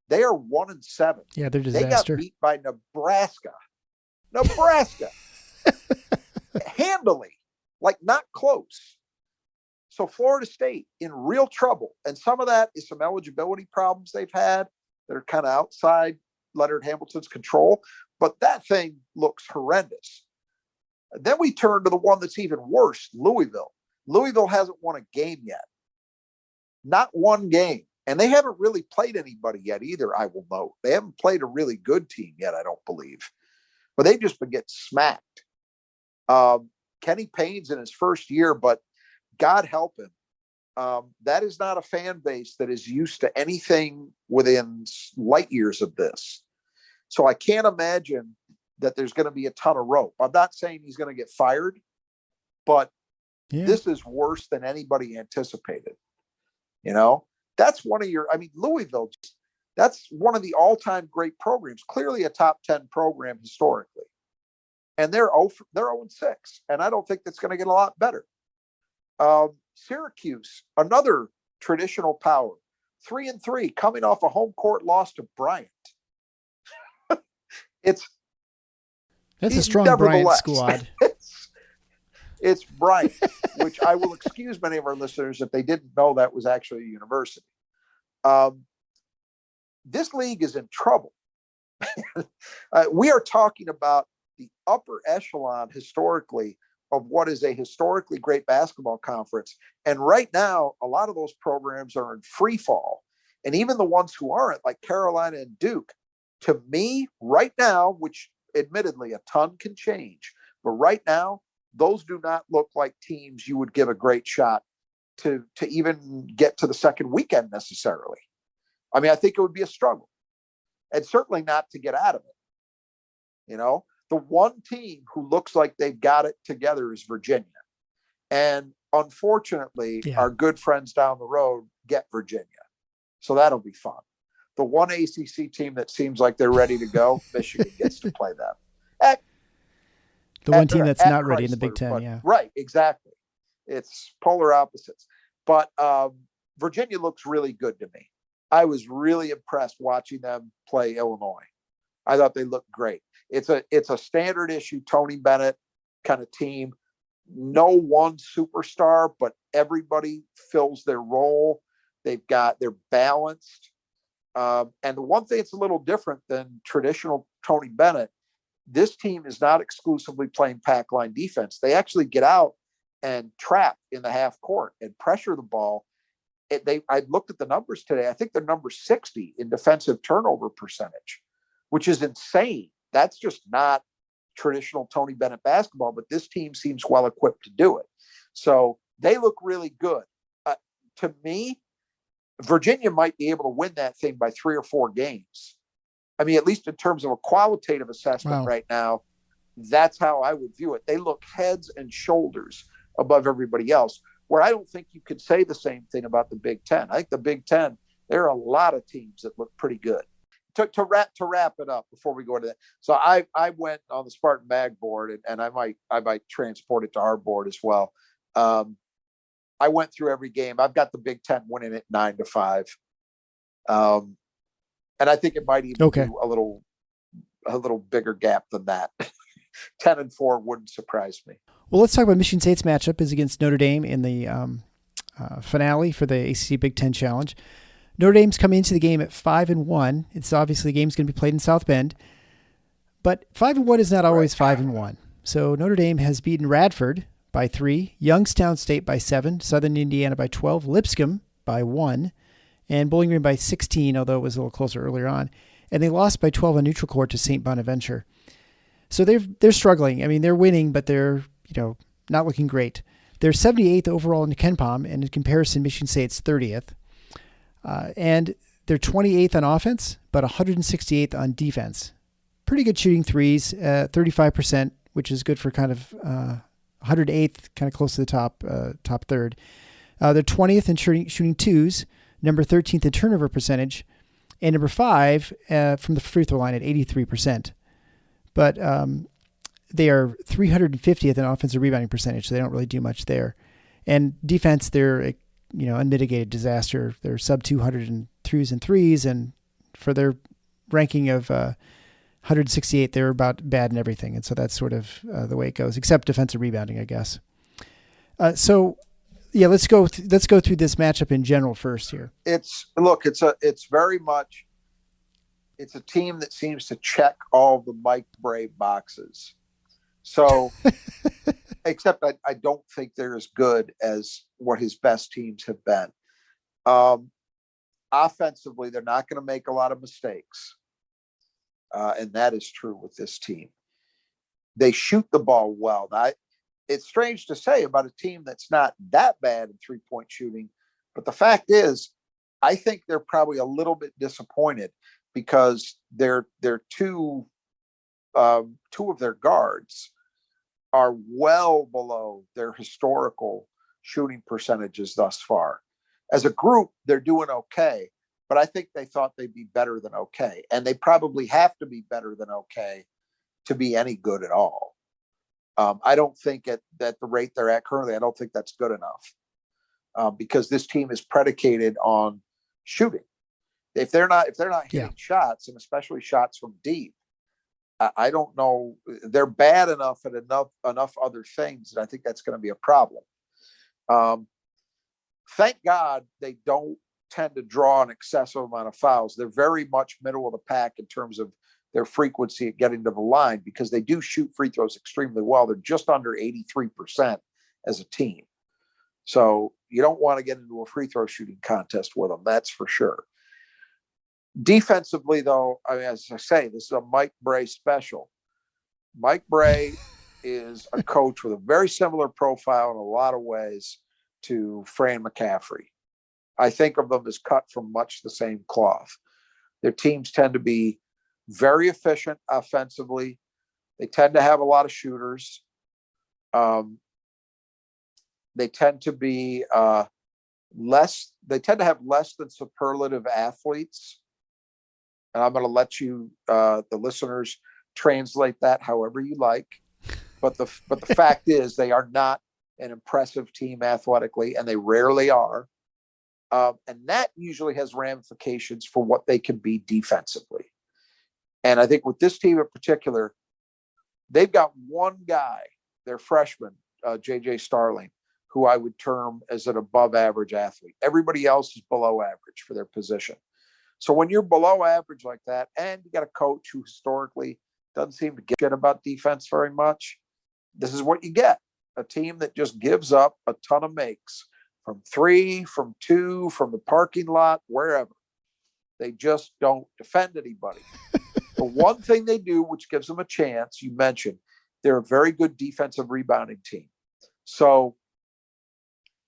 They are 1-7. Yeah, they're disaster. They got beat by Nebraska. Handily, not close. So Florida State in real trouble. And some of that is some eligibility problems they've had that are kind of outside Leonard Hamilton's control. But that thing looks horrendous. Then we turn to the one that's even worse, Louisville. Louisville hasn't won a game yet. Not one game. And they haven't really played anybody yet either, I will note. They haven't played a really good team yet, I don't believe. But they've just been getting smacked. Kenny Payne's in his first year, but God help him. That is not a fan base that is used to anything within light years of this. So I can't imagine that there's going to be a ton of rope. I'm not saying he's going to get fired, but this is worse than anybody anticipated. That's one of Louisville, that's one of the all-time great programs, clearly a top 10 program historically. And they're 0-6, and I don't think that's going to get a lot better. Syracuse, another traditional power, 3-3, coming off a home court loss to Bryant. That's a strong Bryant squad. It's Bryant, which I will excuse many of our listeners if they didn't know that was actually a university. This league is in trouble. We are talking about the upper echelon historically of what is a historically great basketball conference. And right now, a lot of those programs are in free fall. And even the ones who aren't, like Carolina and Duke, to me, right now, which admittedly a ton can change, but right now, those do not look like teams you would give a great shot to even get to the second weekend necessarily. I mean, I think it would be a struggle, and certainly not to get out of it. The one team who looks like they've got it together is Virginia. And unfortunately, our good friends down the road get Virginia. So that'll be fun. The one ACC team that seems like they're ready to go, Michigan gets to play them. The one team that's not ready in the Chrysler, Big Ten, yeah. Right, exactly. It's polar opposites. But Virginia looks really good to me. I was really impressed watching them play Illinois. I thought they looked great. It's a standard issue Tony Bennett kind of team. No one superstar, but everybody fills their role. They're balanced. And the one thing that's a little different than traditional Tony Bennett, this team is not exclusively playing pack line defense. They actually get out and trap in the half court and pressure the ball. I looked at the numbers today. I think they're number 60 in defensive turnover percentage, which is insane. That's just not traditional Tony Bennett basketball, but this team seems well equipped to do it. So they look really good. To me, Virginia might be able to win that thing by 3 or 4 games. I mean, at least in terms of a qualitative assessment right now, that's how I would view it. They look heads and shoulders above everybody else, where I don't think you could say the same thing about the Big Ten. I think the Big Ten, there are a lot of teams that look pretty good. To wrap it up before we go into that. So I went on the Spartan Mag board, and I might transport it to our board as well. I went through every game. I've got the Big Ten winning it 9-5. And I think it might even be a little bigger gap than that. 10-4 wouldn't surprise me. Well, let's talk about Michigan State's matchup is against Notre Dame in the finale for the ACC Big Ten Challenge. Notre Dame's coming into the game at 5-1. It's obviously the game's going to be played in South Bend, but 5-1 is not always 5-1. So Notre Dame has beaten Radford by 3, Youngstown State by 7, Southern Indiana by 12, Lipscomb by 1, and Bowling Green by 16, although it was a little closer earlier on. And they lost by 12 on neutral court to St. Bonaventure. So they're struggling. I mean, they're winning, but they're not looking great. They're 78th overall in KenPom, and in comparison, Michigan State's 30th. And they're 28th on offense, but 168th on defense. Pretty good shooting threes, 35%, which is good for kind of 108th, kind of close to the top third. They're 20th in shooting twos, number 13th in turnover percentage, and number 5 from the free throw line at 83%. But they are 350th in offensive rebounding percentage, so they don't really do much there. And defense, they're unmitigated disaster. They're sub 200 in twos and threes, and for their ranking of 168, they're about bad in everything. And so that's sort of the way it goes, except defensive rebounding, I guess. Let's go through this matchup in general first here. It's a team that seems to check all the Mike Bray boxes. So, except I don't think they're as good as what his best teams have been. Offensively, they're not going to make a lot of mistakes. And that is true with this team. They shoot the ball well. It's strange to say about a team that's not that bad in three-point shooting, but the fact is, I think they're probably a little bit disappointed because they're two of their guards are well below their historical shooting percentages thus far. As a group, they're doing okay, but I think they thought they'd be better than okay. And they probably have to be better than okay to be any good at all. I don't think at the rate they're at currently, I don't think that's good enough because this team is predicated on shooting. If they're not hitting shots, and especially shots from deep, I don't know. They're bad enough at enough other things that I think that's going to be a problem. Thank God they don't tend to draw an excessive amount of fouls. They're very much middle of the pack in terms of their frequency at getting to the line because they do shoot free throws extremely well. They're just under 83% as a team. So you don't want to get into a free throw shooting contest with them. That's for sure. Defensively, though, I mean, as I say, this is a Mike Bray special. Mike Bray is a coach with a very similar profile in a lot of ways to Fran McCaffrey. I think of them as cut from much the same cloth. Their teams tend to be very efficient offensively, They tend to have a lot of shooters. They tend to be they tend to have less than superlative athletes. And I'm going to let you, the listeners, translate that however you like. But the fact is, they are not an impressive team athletically, and they rarely are. And that usually has ramifications for what they can be defensively. And I think with this team in particular, they've got one guy, their freshman, JJ Starling, who I would term as an above average athlete. Everybody else is below average for their position. So when you're below average like that, and you got a coach who historically doesn't seem to give a shit about defense very much, this is what you get. A team that just gives up a ton of makes from 3, from 2, from the parking lot, wherever. They just don't defend anybody. The one thing they do, which gives them a chance, you mentioned, they're a very good defensive rebounding team. So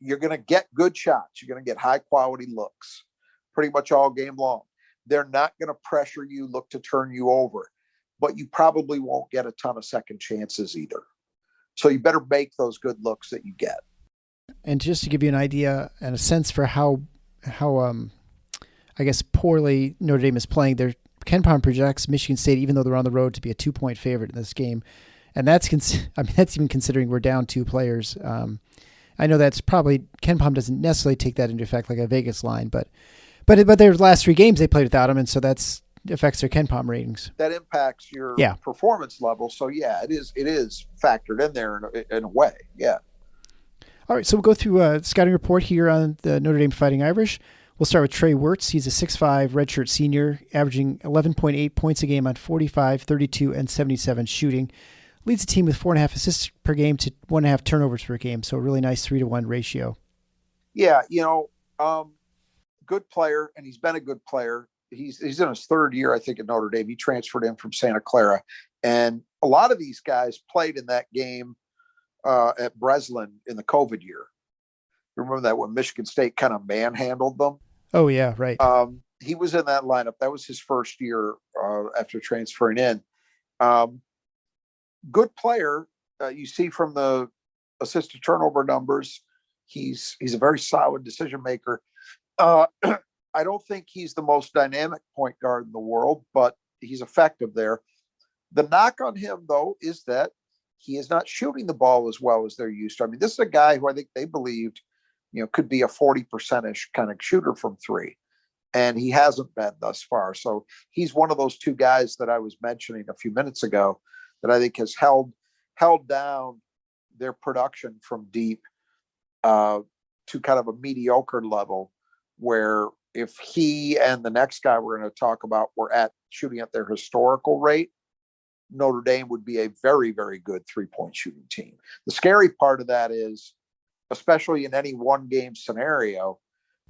you're going to get good shots. You're going to get high quality looks pretty much all game long. They're not going to pressure you, look to turn you over, but you probably won't get a ton of second chances either. So you better make those good looks that you get. And just to give you an idea and a sense for how I guess poorly Notre Dame is playing, their KenPom projects Michigan State, even though they're on the road, to be a 2-point favorite in this game. And that's even considering we're down 2 players. I know that's probably KenPom doesn't necessarily take that into effect like a Vegas line, but their last 3 games they played without him, and so that's affects their KenPom ratings. That impacts your performance level. So yeah, it is factored in there in a way. Yeah. All right, so we'll go through a scouting report here on the Notre Dame Fighting Irish. We'll start with Trey Wirtz. He's a 6'5", redshirt senior, averaging 11.8 points a game on 45, 32, and 77 shooting. Leads the team with 4.5 assists per game to 1.5 turnovers per game. So a really nice 3-to-1 ratio. Yeah, good player, and he's been a good player. He's in his 3rd year, I think, at Notre Dame. He transferred in from Santa Clara. And a lot of these guys played in that game at Breslin in the COVID year. Remember that when Michigan State kind of manhandled them? Oh, yeah, right. He was in that lineup. That was his first year after transferring in. Good player. You see from the assist to turnover numbers, he's a very solid decision maker. I don't think he's the most dynamic point guard in the world, but he's effective there. The knock on him, though, is that he is not shooting the ball as well as they're used to. I mean, this is a guy who I think they believed, could be a 40%-ish kind of shooter from 3. And he hasn't been thus far. So he's one of those 2 guys that I was mentioning a few minutes ago that I think has held down their production from deep to kind of a mediocre level, where if he and the next guy we're going to talk about were at shooting at their historical rate, Notre Dame would be a very, very good 3-point shooting team. The scary part of that is, especially in any 1-game scenario,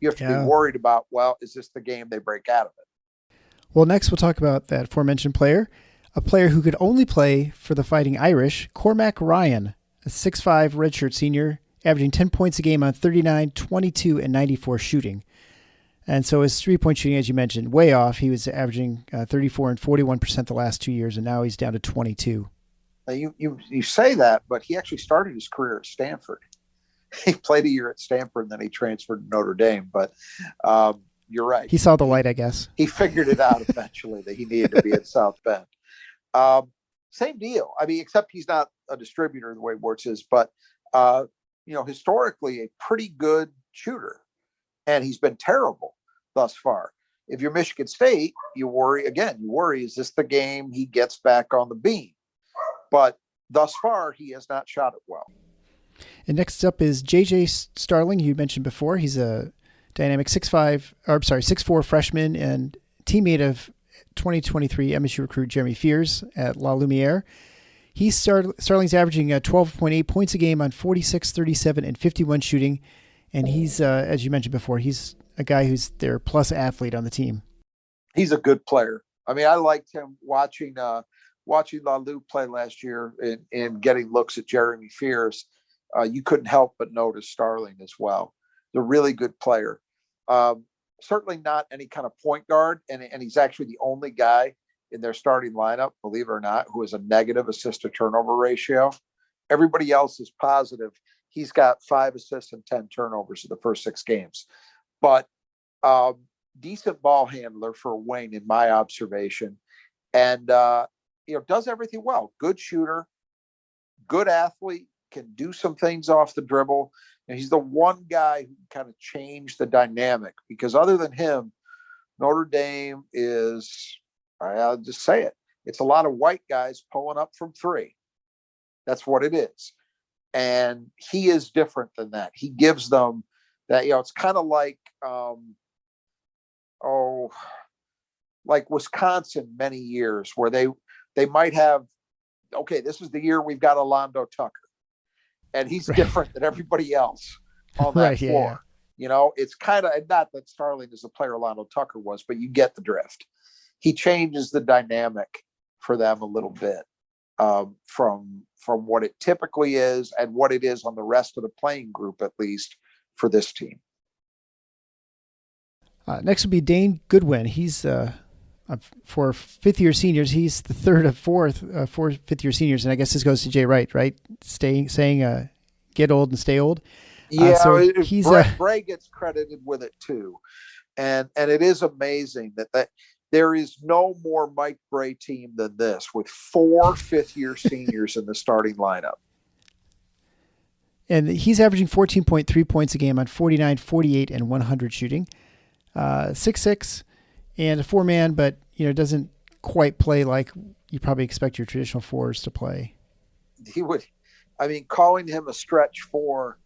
you have to be worried about, well, is this the game they break out of it? Well, next we'll talk about that aforementioned player, a player who could only play for the Fighting Irish, Cormac Ryan, a 6'5", redshirt senior, averaging 10 points a game on 39, 22, and 94 shooting. And so his 3-point shooting, as you mentioned, way off. He was averaging 34 and 41% the last 2 years, and now he's down to 22. Now you say that, but he actually started his career at Stanford. He played a year at Stanford, and then he transferred to Notre Dame. But you're right. He saw the light, I guess. He figured it out eventually that he needed to be at South Bend. Same deal. I mean, except he's not a distributor the way Wirtz is, but historically a pretty good shooter, and he's been terrible thus far. If you're Michigan State, you worry, is this the game he gets back on the beam? But thus far, he has not shot it well. And next up is JJ Starling, you mentioned before. He's a dynamic 6'4" freshman and teammate of 2023 MSU recruit Jeremy Fears at La Lumiere. Starling's averaging 12.8 points a game on 46, 37, and 51 shooting. And he's, as you mentioned before, he's a guy who's their plus athlete on the team. He's a good player. I mean, I liked him watching La Lu play last year and getting looks at Jeremy Fears. You couldn't help but notice Starling as well. He's a really good player. Certainly not any kind of point guard, and he's actually the only guy in their starting lineup, believe it or not, who has a negative assist to turnover ratio. Everybody else is positive. He's got 5 assists and 10 turnovers in the first 6 games. But decent ball handler for a wing, in my observation. And, does everything well. Good shooter, good athlete, can do some things off the dribble. And he's the one guy who can kind of change the dynamic, because other than him, Notre Dame is, I'll just say it, it's a lot of white guys pulling up from 3. That's what it is. And he is different than that. He gives them that, it's kind of like, like Wisconsin many years, where they might have, okay, this is the year we've got Alondo Tucker, and he's different than everybody else on that floor. Yeah. It's kind of, not that Starling is the player Alondo Tucker was, but you get the drift. He changes the dynamic for them a little bit from what it typically is and what it is on the rest of the playing group, at least for this team. Next would be Dane Goodwin. He's for fifth-year seniors. He's the third of four fifth-year seniors, and I guess this goes to Jay Wright, right? Saying get old and stay old. Yeah, so he's Bray gets credited with it too, and it is amazing that there is no more Mike Bray team than this, with 4 fifth-year seniors in the starting lineup. And he's averaging 14.3 points a game on 49, 48, and 100 shooting. 6'6", and a 4-man, but doesn't quite play like you probably expect your traditional 4s to play. He would, calling him a stretch 4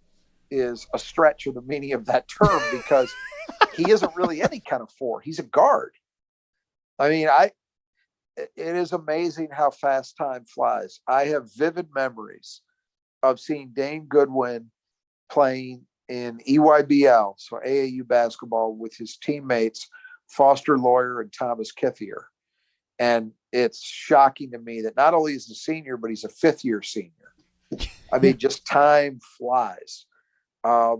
is a stretch of the meaning of that term, because he isn't really any kind of 4. He's a guard. It is amazing how fast time flies. I have vivid memories of seeing Dane Goodwin playing in EYBL, so AAU basketball, with his teammates, Foster Lawyer and Thomas Kithier. And it's shocking to me that not only is he a senior, but he's a 5th-year senior. Just time flies. But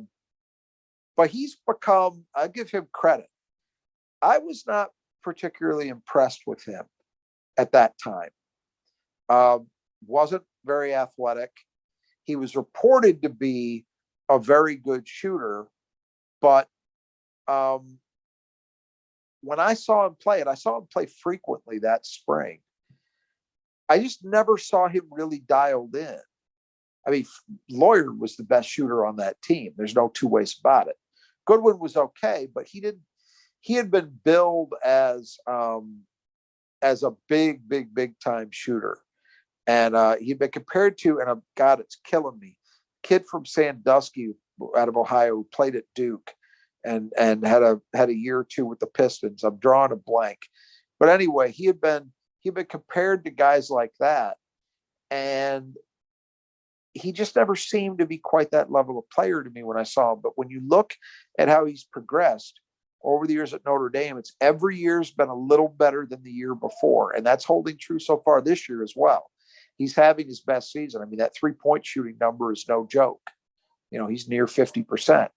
he's become, I give him credit. I was not particularly impressed with him at that time. Wasn't very athletic. He was reported to be a very good shooter, but when I saw him play, and I saw him play frequently that spring, I just never saw him really dialed in. Lawyer was the best shooter on that team. There's no 2 ways about it. Goodwin was okay, but he had been billed as a big time shooter. And he'd been compared to, and God, it's killing me, kid from Sandusky out of Ohio who played at Duke and had a year or 2 with the Pistons. I'm drawing a blank. But anyway, he'd been compared to guys like that. And he just never seemed to be quite that level of player to me when I saw him. But when you look at how he's progressed over the years at Notre Dame, it's every year's been a little better than the year before. And that's holding true so far this year as well. He's having his best season. That 3-point shooting number is no joke. He's near 50%.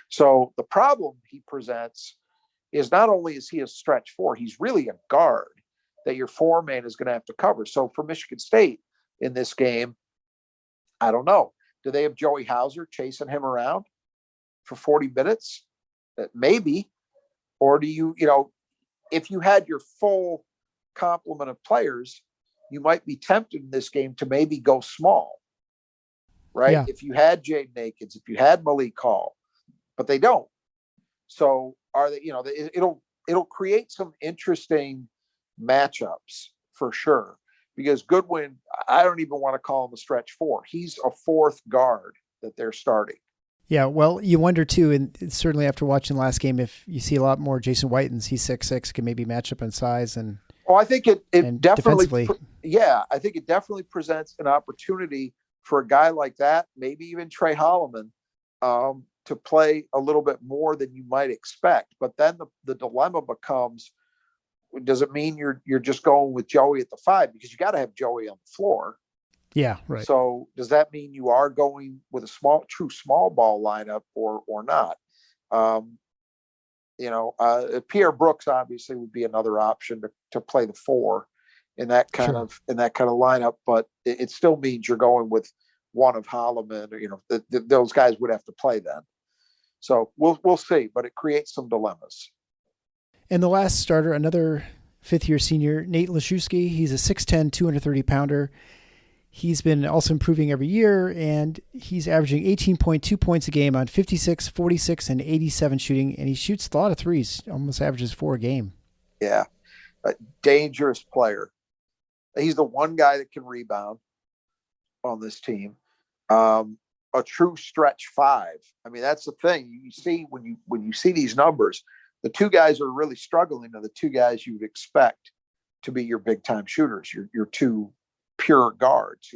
So the problem he presents is not only is he a stretch 4, he's really a guard that your 4-man is going to have to cover. So for Michigan State in this game, I don't know. Do they have Joey Hauser chasing him around for 40 minutes? Maybe. Or do you, if you had your full complement of players, you might be tempted in this game to maybe go small, right? Yeah. If you had Jaden Akins, if you had Malik Hall, but they don't. So are they, it'll create some interesting matchups for sure, because Goodwin, I don't even want to call him a stretch 4. He's a 4th guard that they're starting. Yeah, well, you wonder too, and certainly after watching the last game, if you see a lot more Jason Whitens, he's 6'6", can maybe match up in size and. Oh, I think it definitely, I think it definitely presents an opportunity for a guy like that, maybe even Trey Holloman, to play a little bit more than you might expect. But then the dilemma becomes, does it mean you're just going with Joey at the 5? Because you got to have Joey on the floor. Yeah, right. So does that mean you are going with a true small ball lineup or not? Pierre Brooks obviously would be another option to play the 4 in that kind of lineup, but it still means you're going with one of Holloman, or those guys would have to play then. So we'll see, but it creates some dilemmas. And the last starter, another fifth-year senior, Nate Laszewski. He's a 6'10", 230-pounder. He's been also improving every year, and he's averaging 18.2 points a game on 56, 46, and 87 shooting, and he shoots a lot of threes, almost averages 4 a game. Yeah, a dangerous player. He's the one guy that can rebound on this team. A true stretch 5. I mean, that's the thing. You see when you see these numbers, the 2 guys who are really struggling are the 2 guys you would expect to be your big time shooters, your 2 pure guards.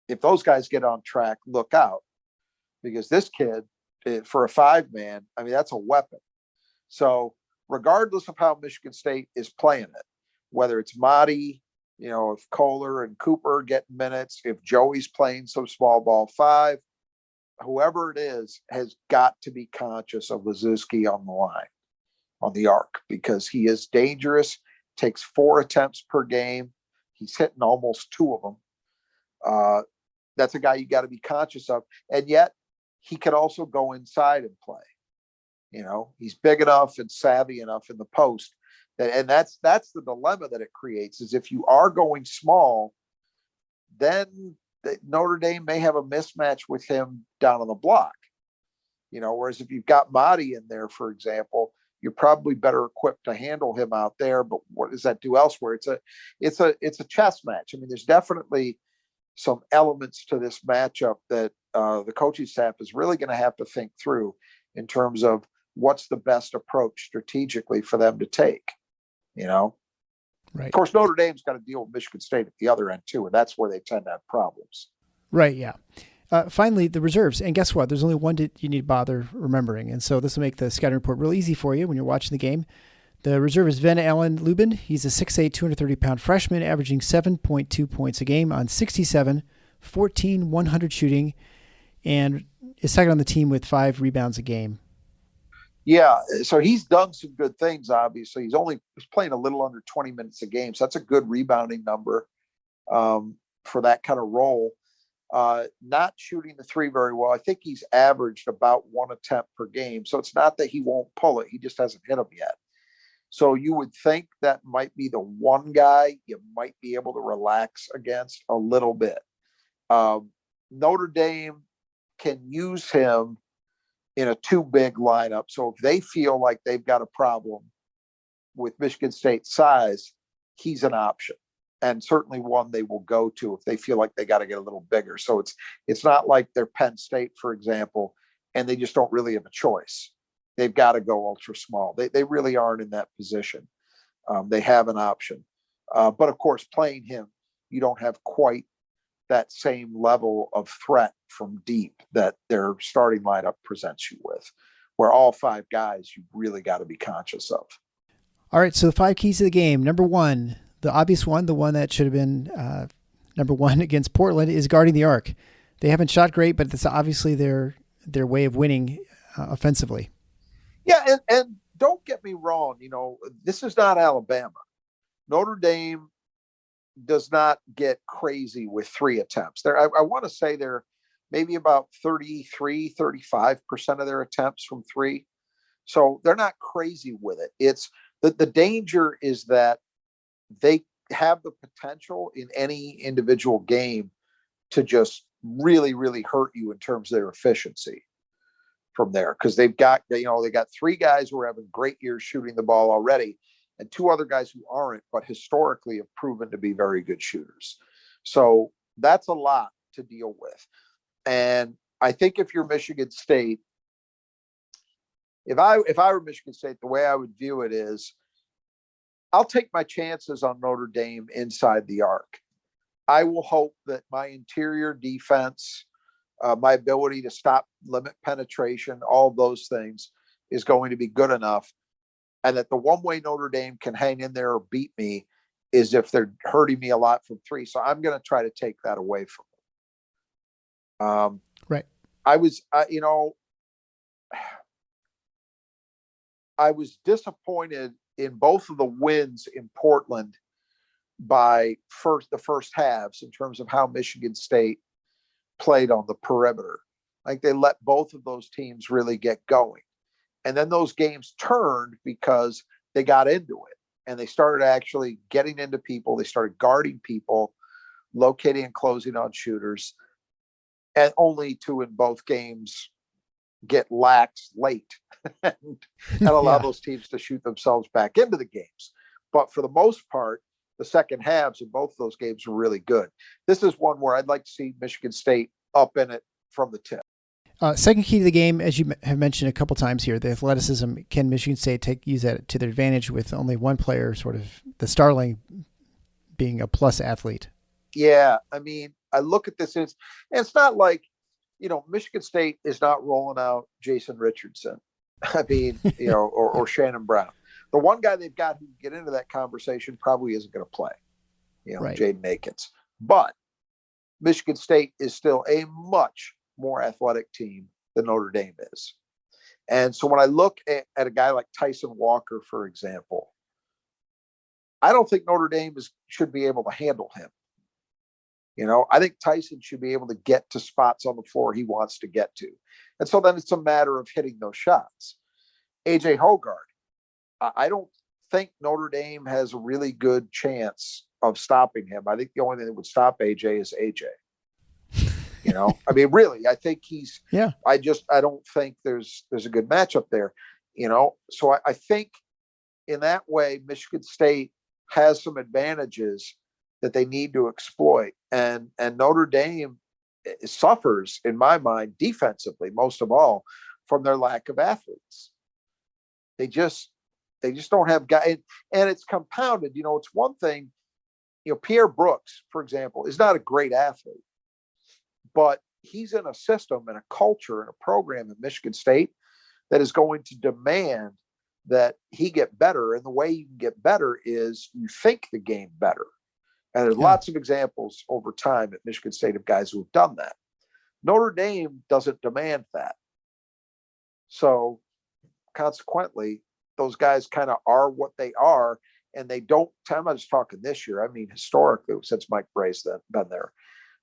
If those guys get on track, look out, because this kid, for a 5-man, I mean, that's a weapon. So regardless of how Michigan State is playing it, whether it's Madi, if Kohler and Cooper get minutes, if Joey's playing some small ball 5, whoever it is has got to be conscious of Laszewski on the line, on the arc, because he is dangerous, takes 4 attempts per game. He's hitting almost 2 of them. That's a guy you got to be conscious of. And yet he can also go inside and play. He's big enough and savvy enough in the post. And that's the dilemma that it creates, is if you are going small, then Notre Dame may have a mismatch with him down on the block. Whereas if you've got Madi in there, for example, you're probably better equipped to handle him out there. But what does that do elsewhere? It's a chess match. I mean, there's definitely some elements to this matchup that the coaching staff is really going to have to think through in terms of what's the best approach strategically for them to take. Right. Of course, Notre Dame's got to deal with Michigan State at the other end too, and that's where they tend to have problems. Right. Yeah. Finally, the reserves. And guess what? There's only one that you need to bother remembering. And so this will make the scouting report real easy for you when you're watching the game. The reserve is Van Allen Lubin. He's a 6'8", 230-pound freshman, averaging 7.2 points a game on 67, 14, 100 shooting, and is second on the team with 5 rebounds a game. Yeah, so he's done some good things, obviously. He's playing a little under 20 minutes a game, so that's a good rebounding number for that kind of role. Not shooting the 3 very well. I think he's averaged about 1 attempt per game, so it's not that he won't pull it. He just hasn't hit them yet. So you would think that might be the one guy you might be able to relax against a little bit. Notre Dame can use him in a 2 big lineup. So if they feel like they've got a problem with Michigan State's size, he's an option, and certainly one they will go to if they feel like they got to get a little bigger. So it's not like they're Penn State, for example, and they just don't really have a choice. They've got to go ultra small. They really aren't in that position. They have an option. But of course, playing him, you don't have quite that same level of threat from deep that their starting lineup presents you with, where all 5 guys you really got to be conscious of. All right, so the 5 keys to the game. Number 1, the obvious one, the one that should have been number 1 against Portland, is guarding the arc. They haven't shot great, but it's obviously their way of winning offensively. Yeah, and don't get me wrong, this is not Alabama. Notre Dame does not get crazy with 3 attempts. I want to say they're maybe about 35% of their attempts from 3. So they're not crazy with it. It's the danger is that they have the potential in any individual game to just really, really hurt you in terms of their efficiency from there. Because they got 3 guys who are having great years shooting the ball already, and 2 other guys who aren't, but historically have proven to be very good shooters. So that's a lot to deal with. And I think if you're Michigan State, if I were Michigan State, the way I would view it is, I'll take my chances on Notre Dame inside the arc. I will hope that my interior defense, my ability to stop limit penetration, all of those things is going to be good enough. And that the one way Notre Dame can hang in there or beat me is if they're hurting me a lot from 3. So I'm going to try to take that away from them. Right. I was, I was disappointed in both of the wins in Portland by the first halves in terms of how Michigan State played on the perimeter. Like they let both of those teams really get going. And then those games turned because they got into it and they started actually getting into people. They started guarding people, locating and closing on shooters, and only to in both games get lax late and allow those teams to shoot themselves back into the games. But for the most part, the second halves in both of those games were really good. This is one where I'd like to see Michigan State up in it from the tip. Second key to the game, as you have mentioned a couple times here, the athleticism. Can Michigan State use that to their advantage with only one player, sort of the Starling, being a plus athlete? Yeah, I mean, I look at this, and it's not like, Michigan State is not rolling out Jason Richardson. I mean, or Shannon Brown. The one guy they've got who can get into that conversation probably isn't going to play, right. Jaden Akins. But Michigan State is still a much more athletic team than Notre Dame is. And so when I look at a guy like Tyson Walker, for example, I don't think Notre Dame should be able to handle him. I think Tyson should be able to get to spots on the floor he wants to get to. And so then it's a matter of hitting those shots. AJ Hoggard, I don't think Notre Dame has a really good chance of stopping him. I think the only thing that would stop AJ is AJ. I mean, really, I think I don't think there's a good matchup there, So I think in that way, Michigan State has some advantages that they need to exploit. And Notre Dame suffers, in my mind, defensively, most of all, from their lack of athletes. They just don't have guys, and it's compounded. It's one thing, Pierre Brooks, for example, is not a great athlete, but he's in a system and a culture and a program at Michigan State that is going to demand that he get better. And the way you can get better is you think the game better. And there's lots of examples over time at Michigan State of guys who've done that. Notre Dame doesn't demand that. So consequently, those guys kind of are what they are. And they don't, I'm not just talking this year, I mean, historically, since Mike Bray's been there,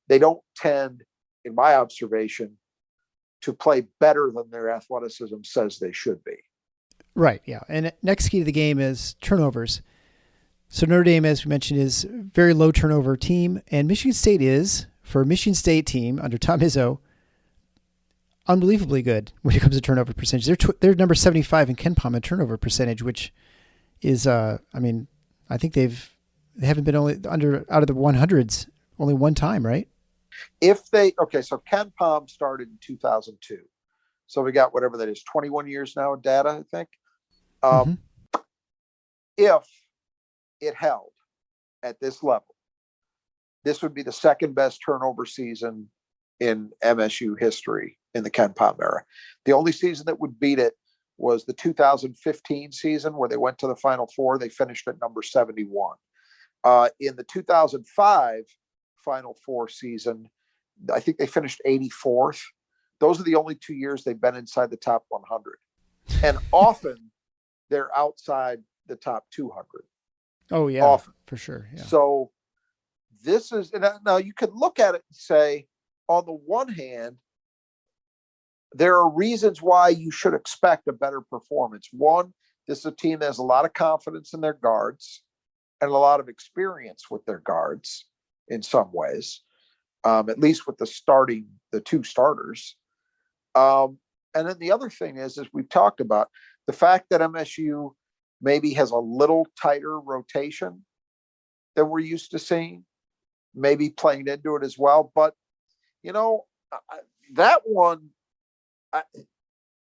they don't tend, in my observation, to play better than their athleticism says they should be. Right, yeah. And next key to the game is turnovers. So Notre Dame, as we mentioned, is a very low turnover team, and Michigan State is, for a Michigan State team under Tom Izzo, unbelievably good when it comes to turnover percentage. They're number 75 in KenPom in turnover percentage, which is, I think they haven't been out of the 100s only one time, right? So KenPom started in 2002. So we got whatever that is, 21 years now of data, I think. If it held at this level, this would be the second best turnover season in MSU history in the KenPom era. The only season that would beat it was the 2015 season where they went to the Final Four. They finished at number 71. In the 2005 Final Four season, I think they finished 84th. Those are the only 2 years they've been inside the top 100. And often they're outside the top 200. Oh, yeah, often. For sure. Yeah. So this is, now you could look at it and say, on the one hand, there are reasons why you should expect a better performance. One, this is a team that has a lot of confidence in their guards and a lot of experience with their guards in some ways, at least with the two starters. And then the other thing is we've talked about the fact that MSU maybe has a little tighter rotation than we're used to seeing, maybe playing into it as well. But, that one,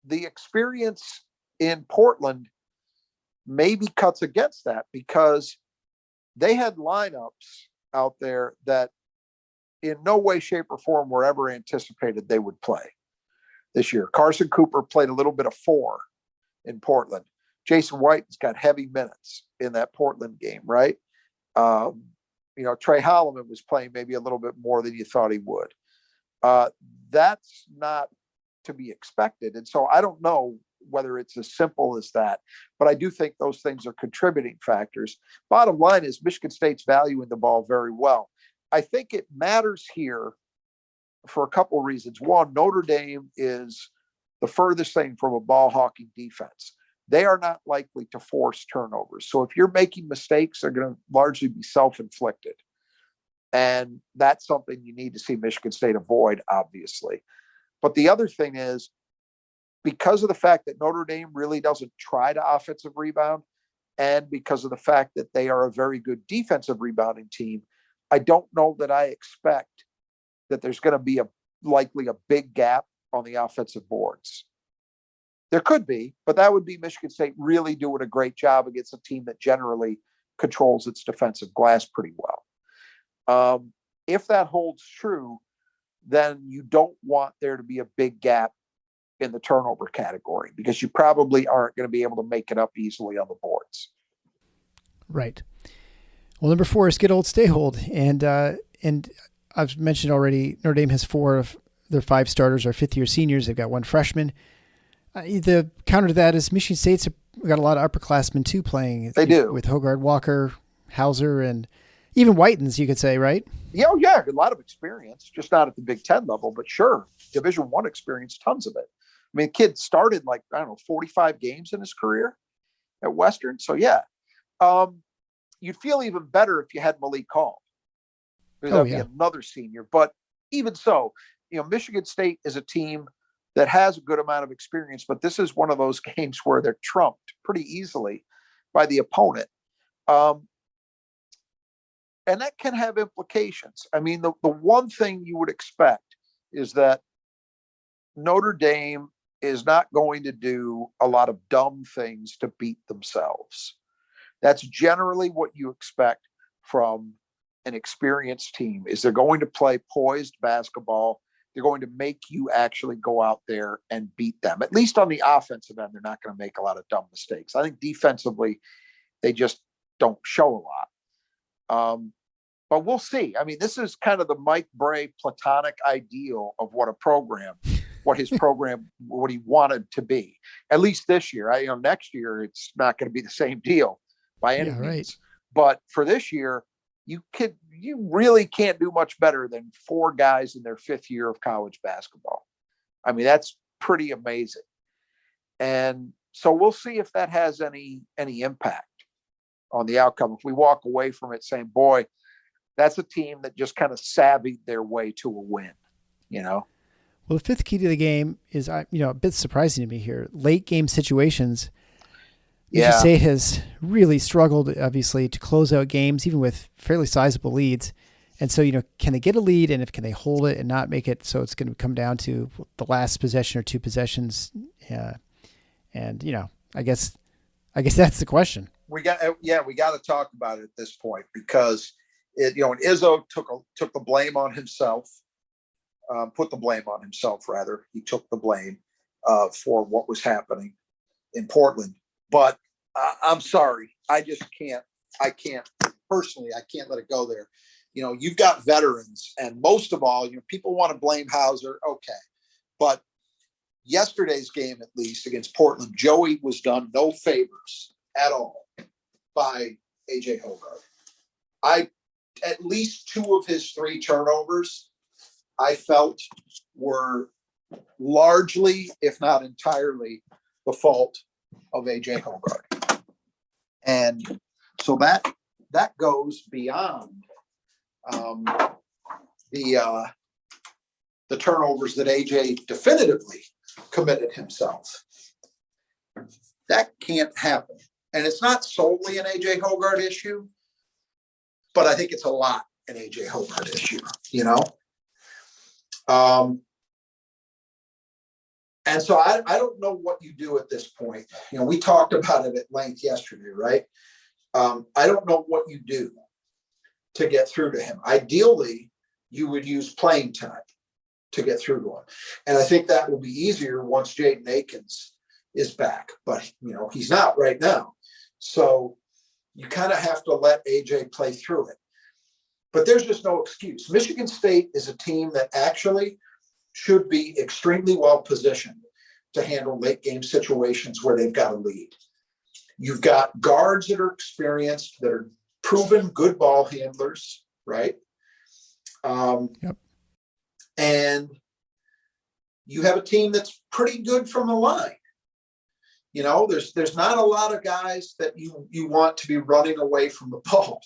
the experience in Portland maybe cuts against that because they had lineups out there that in no way, shape, or form were ever anticipated they would play this year. Carson Cooper played a little bit of 4 in Portland. Jason White's got heavy minutes in that Portland game, right? Trey Holloman was playing maybe a little bit more than you thought he would. That's not to be expected. And so I don't know whether it's as simple as that. But I do think those things are contributing factors. Bottom line is Michigan State's valuing the ball very well. I think it matters here for a couple of reasons. One, Notre Dame is the furthest thing from a ball hawking defense. They are not likely to force turnovers. So if you're making mistakes, they're going to largely be self-inflicted. And that's something you need to see Michigan State avoid, obviously. But the other thing is, because of the fact that Notre Dame really doesn't try to offensive rebound, and because of the fact that they are a very good defensive rebounding team, I don't know that I expect that there's going to be likely a big gap on the offensive boards. There could be, but that would be Michigan State really doing a great job against a team that generally controls its defensive glass pretty well. If that holds true, then you don't want there to be a big gap in the turnover category, because you probably aren't going to be able to make it up easily on the boards. Right. Well, number 4 is get old, stay old. And I've mentioned already, Notre Dame has 4 of their 5 starters are fifth-year seniors. They've got 1 freshman. The counter to that is Michigan State's got a lot of upperclassmen too playing. They do. With Hogard, Walker, Hauser, and even Whitens, you could say, right? Yeah, a lot of experience, just not at the Big 10 level, but sure, Division I experience, tons of it. I mean, kid started 45 games in his career at Western. So yeah, you'd feel even better if you had Malik Hall, because that'd be another senior. But even so, Michigan State is a team that has a good amount of experience, but this is one of those games where they're trumped pretty easily by the opponent. And that can have implications. I mean, the one thing you would expect is that Notre Dame is not going to do a lot of dumb things to beat themselves. That's generally what you expect from an experienced team, is they're going to play poised basketball. They're going to make you actually go out there and beat them. At least on the offensive end, they're not going to make a lot of dumb mistakes. I think defensively, they just don't show a lot. But we'll see. I mean, this is kind of the Mike Bray platonic ideal of what his program, what he wanted to be. At least this year. Next year, it's not going to be the same deal by any means. Right. But for this year, you really can't do much better than 4 guys in their 5th year of college basketball. I mean, that's pretty amazing. And so we'll see if that has any impact on the outcome. If we walk away from it saying, boy, that's a team that just kind of savvied their way to a win, Well, the 5th key to the game is, a bit surprising to me here. Late game situations. Michigan State has really struggled, obviously, to close out games, even with fairly sizable leads. And so, can they get a lead, and can they hold it and not make it so it's going to come down to the last possession or 2 possessions? I guess that's the question. We got to talk about it at this point, because Izzo took the blame on himself. Put the blame on himself, rather. He took the blame for what was happening in Portland. But I'm sorry. I can't personally, I can't let it go there. You've got veterans, and most of all, people want to blame Hauser. Okay. But yesterday's game, at least against Portland, Joey was done no favors at all by AJ Hogard. At least 2 of his 3 turnovers, I felt, were largely, if not entirely, the fault of AJ Hogard. And so that goes beyond the turnovers that AJ definitively committed himself. That can't happen. And it's not solely an AJ Hogard issue, but I think it's a lot an AJ Hogard issue, And so I don't know what you do at this point. We talked about it at length yesterday, right? I don't know what you do to get through to him. Ideally, you would use playing time to get through to him. And I think that will be easier once Jaden Akins is back. But, he's not right now. So you kind of have to let AJ play through it. But there's just no excuse. Michigan State is a team that actually should be extremely well positioned to handle late game situations where they've got a lead. You've got guards that are experienced, that are proven good ball handlers, right? Yep. And you have a team that's pretty good from the line. You know, there's not a lot of guys that you want to be running away from the ball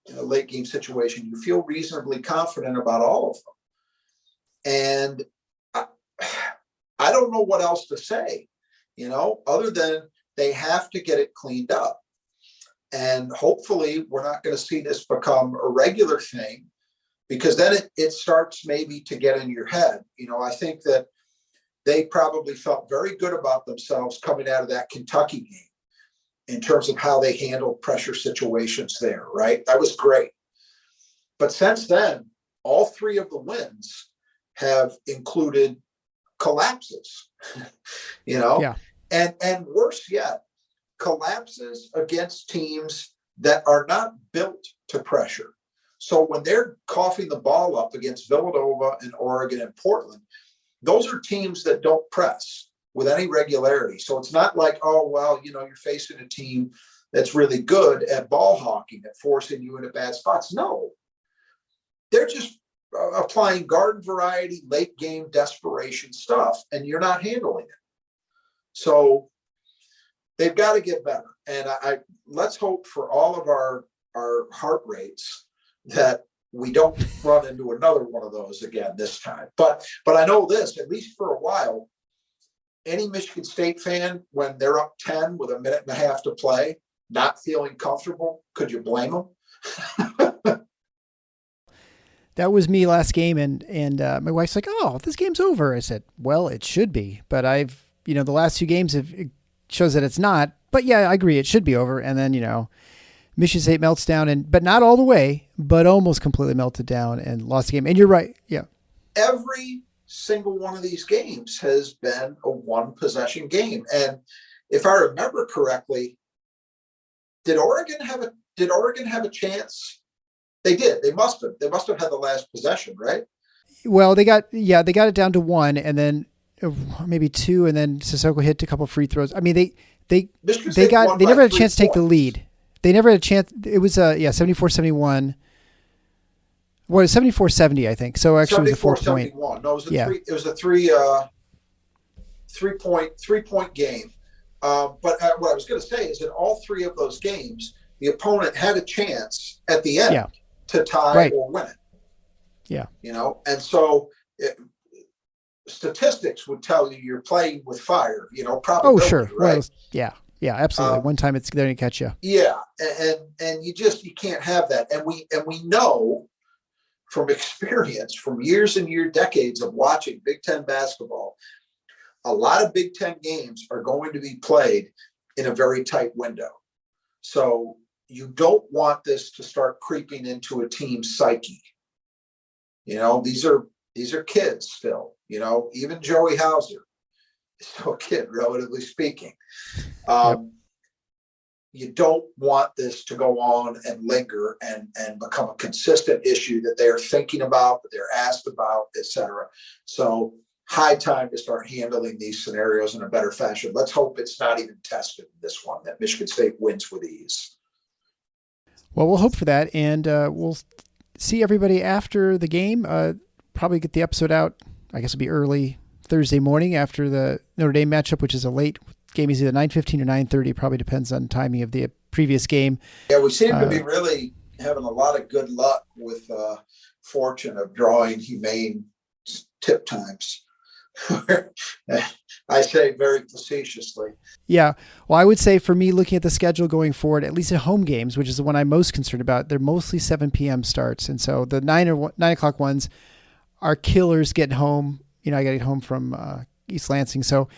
in a late game situation. You feel reasonably confident about all of them. And I don't know what else to say, you know, other than they have to get it cleaned up. And hopefully we're not going to see this become a regular thing, because then it starts maybe to get in your head. You know, I think that they probably felt very good about themselves coming out of that Kentucky game in terms of how they handled pressure situations there, right? That was great. But since then, all three of the wins have included collapses, you know, yeah. and worse yet, collapses against teams that are not built to pressure. So when they're coughing the ball up against Villanova and Oregon and Portland, those are teams that don't press with any regularity. So it's not like, oh, well, you know, you're facing a team that's really good at ball hawking, at forcing you into bad spots. No, they're just applying garden variety, late game desperation stuff, and you're not handling it. So they've got to get better. And I let's hope for all of our heart rates that we don't run into another one of those again this time. But I know this, at least for a while, any Michigan State fan, when they're up 10 with a minute and a half to play, not feeling comfortable, could you blame them? That was me last game, and my wife's like, "Oh, this game's over." I said, "Well, it should be, but the last two games it shows that it's not." But yeah, I agree, it should be over. And then Michigan State melts down, but not all the way, but almost completely melted down and lost the game. And you're right, yeah. Every single one of these games has been a one possession game, and if I remember correctly, did Oregon have a chance? They did. They must have had the last possession, right? Well, they got it down to one, and then maybe two, and then Sissoko hit a couple free throws. I mean, they never had a chance to take the lead. They never had a chance. It was 74-71. Well, it was 74-70, I think. So actually, it was a 4-point. No, it was a three-point game. But what I was going to say is that all three of those games, the opponent had a chance at the end to tie or win it. Yeah. And so statistics would tell you you're playing with fire, probably. Oh, sure. Right? Well, yeah, absolutely. One time it's going to catch you. Yeah. And you can't have that. And we know from experience, from years and decades of watching Big 10 basketball, a lot of Big 10 games are going to be played in a very tight window. So you don't want this to start creeping into a team's psyche. These are kids still, even Joey Hauser is still a kid, relatively speaking. You don't want this to go on and linger and become a consistent issue that they're thinking about, that they're asked about, et cetera. So high time to start handling these scenarios in a better fashion. Let's hope it's not even tested in this one, that Michigan State wins with ease. Well, we'll hope for that, and we'll see everybody after the game. Probably get the episode out, I guess it'll be early Thursday morning after the Notre Dame matchup, which is a late game. Is either 9:15 or 9:30. Probably depends on timing of the previous game. Yeah, we seem to be really having a lot of good luck with fortune of drawing humane tip times. I say very facetiously. Yeah. Well, I would say for me, looking at the schedule going forward, at least at home games, which is the one I'm most concerned about, they're mostly 7 p.m. starts. And so the 9 o'clock ones are killers getting home. I got to get home from East Lansing. So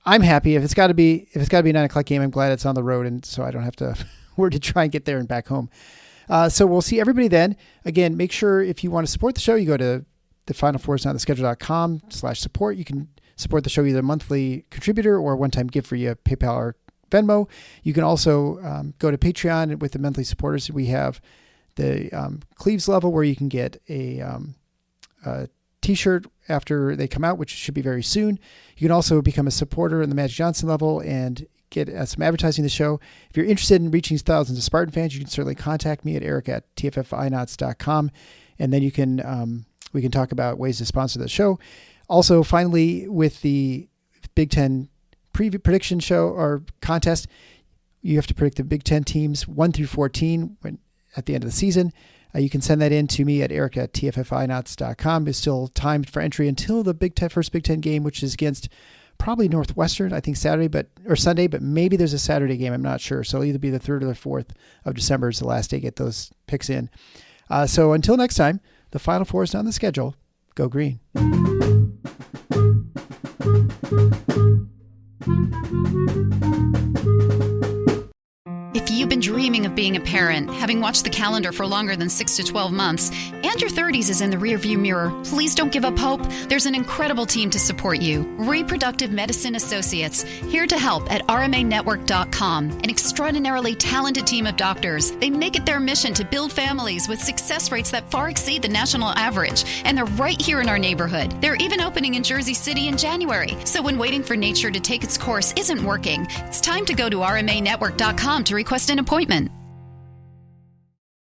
I'm happy. If it's got to be a 9 o'clock game, I'm glad it's on the road. And so I don't have to worry to try and get there and back home. So we'll see everybody then. Again, make sure if you want to support the show, you go to the Final Four is not the schedule.com/support. You can support the show either a monthly contributor or a one-time gift via PayPal or Venmo. You can also go to Patreon with the monthly supporters. We have the Cleves level where you can get a t-shirt after they come out, which should be very soon. You can also become a supporter in the Magic Johnson level and get some advertising to the show. If you're interested in reaching thousands of Spartan fans, you can certainly contact me at eric@tffinots.com, and then you can we can talk about ways to sponsor the show. Also, finally, with the Big 10 prediction show or contest, you have to predict the Big 10 teams 1 through 14 at the end of the season. You can send that in to me at eric@tffinots.com. There's still time for entry until the first Big 10 game, which is against probably Northwestern, I think Sunday, but maybe there's a Saturday game. I'm not sure. So it'll either be the 3rd or the 4th of December is the last day to get those picks in. So until next time, the Final Four is on the schedule. Go Green. If you've been dreaming of being a parent, having watched the calendar for longer than 6 to 12 months, and your 30s is in the rearview mirror, please don't give up hope. There's an incredible team to support you. Reproductive Medicine Associates, here to help at rmanetwork.com. An extraordinarily talented team of doctors. They make it their mission to build families with success rates that far exceed the national average, and they're right here in our neighborhood. They're even opening in Jersey City in January. So when waiting for nature to take its course isn't working, it's time to go to rmanetwork.com to request an appointment.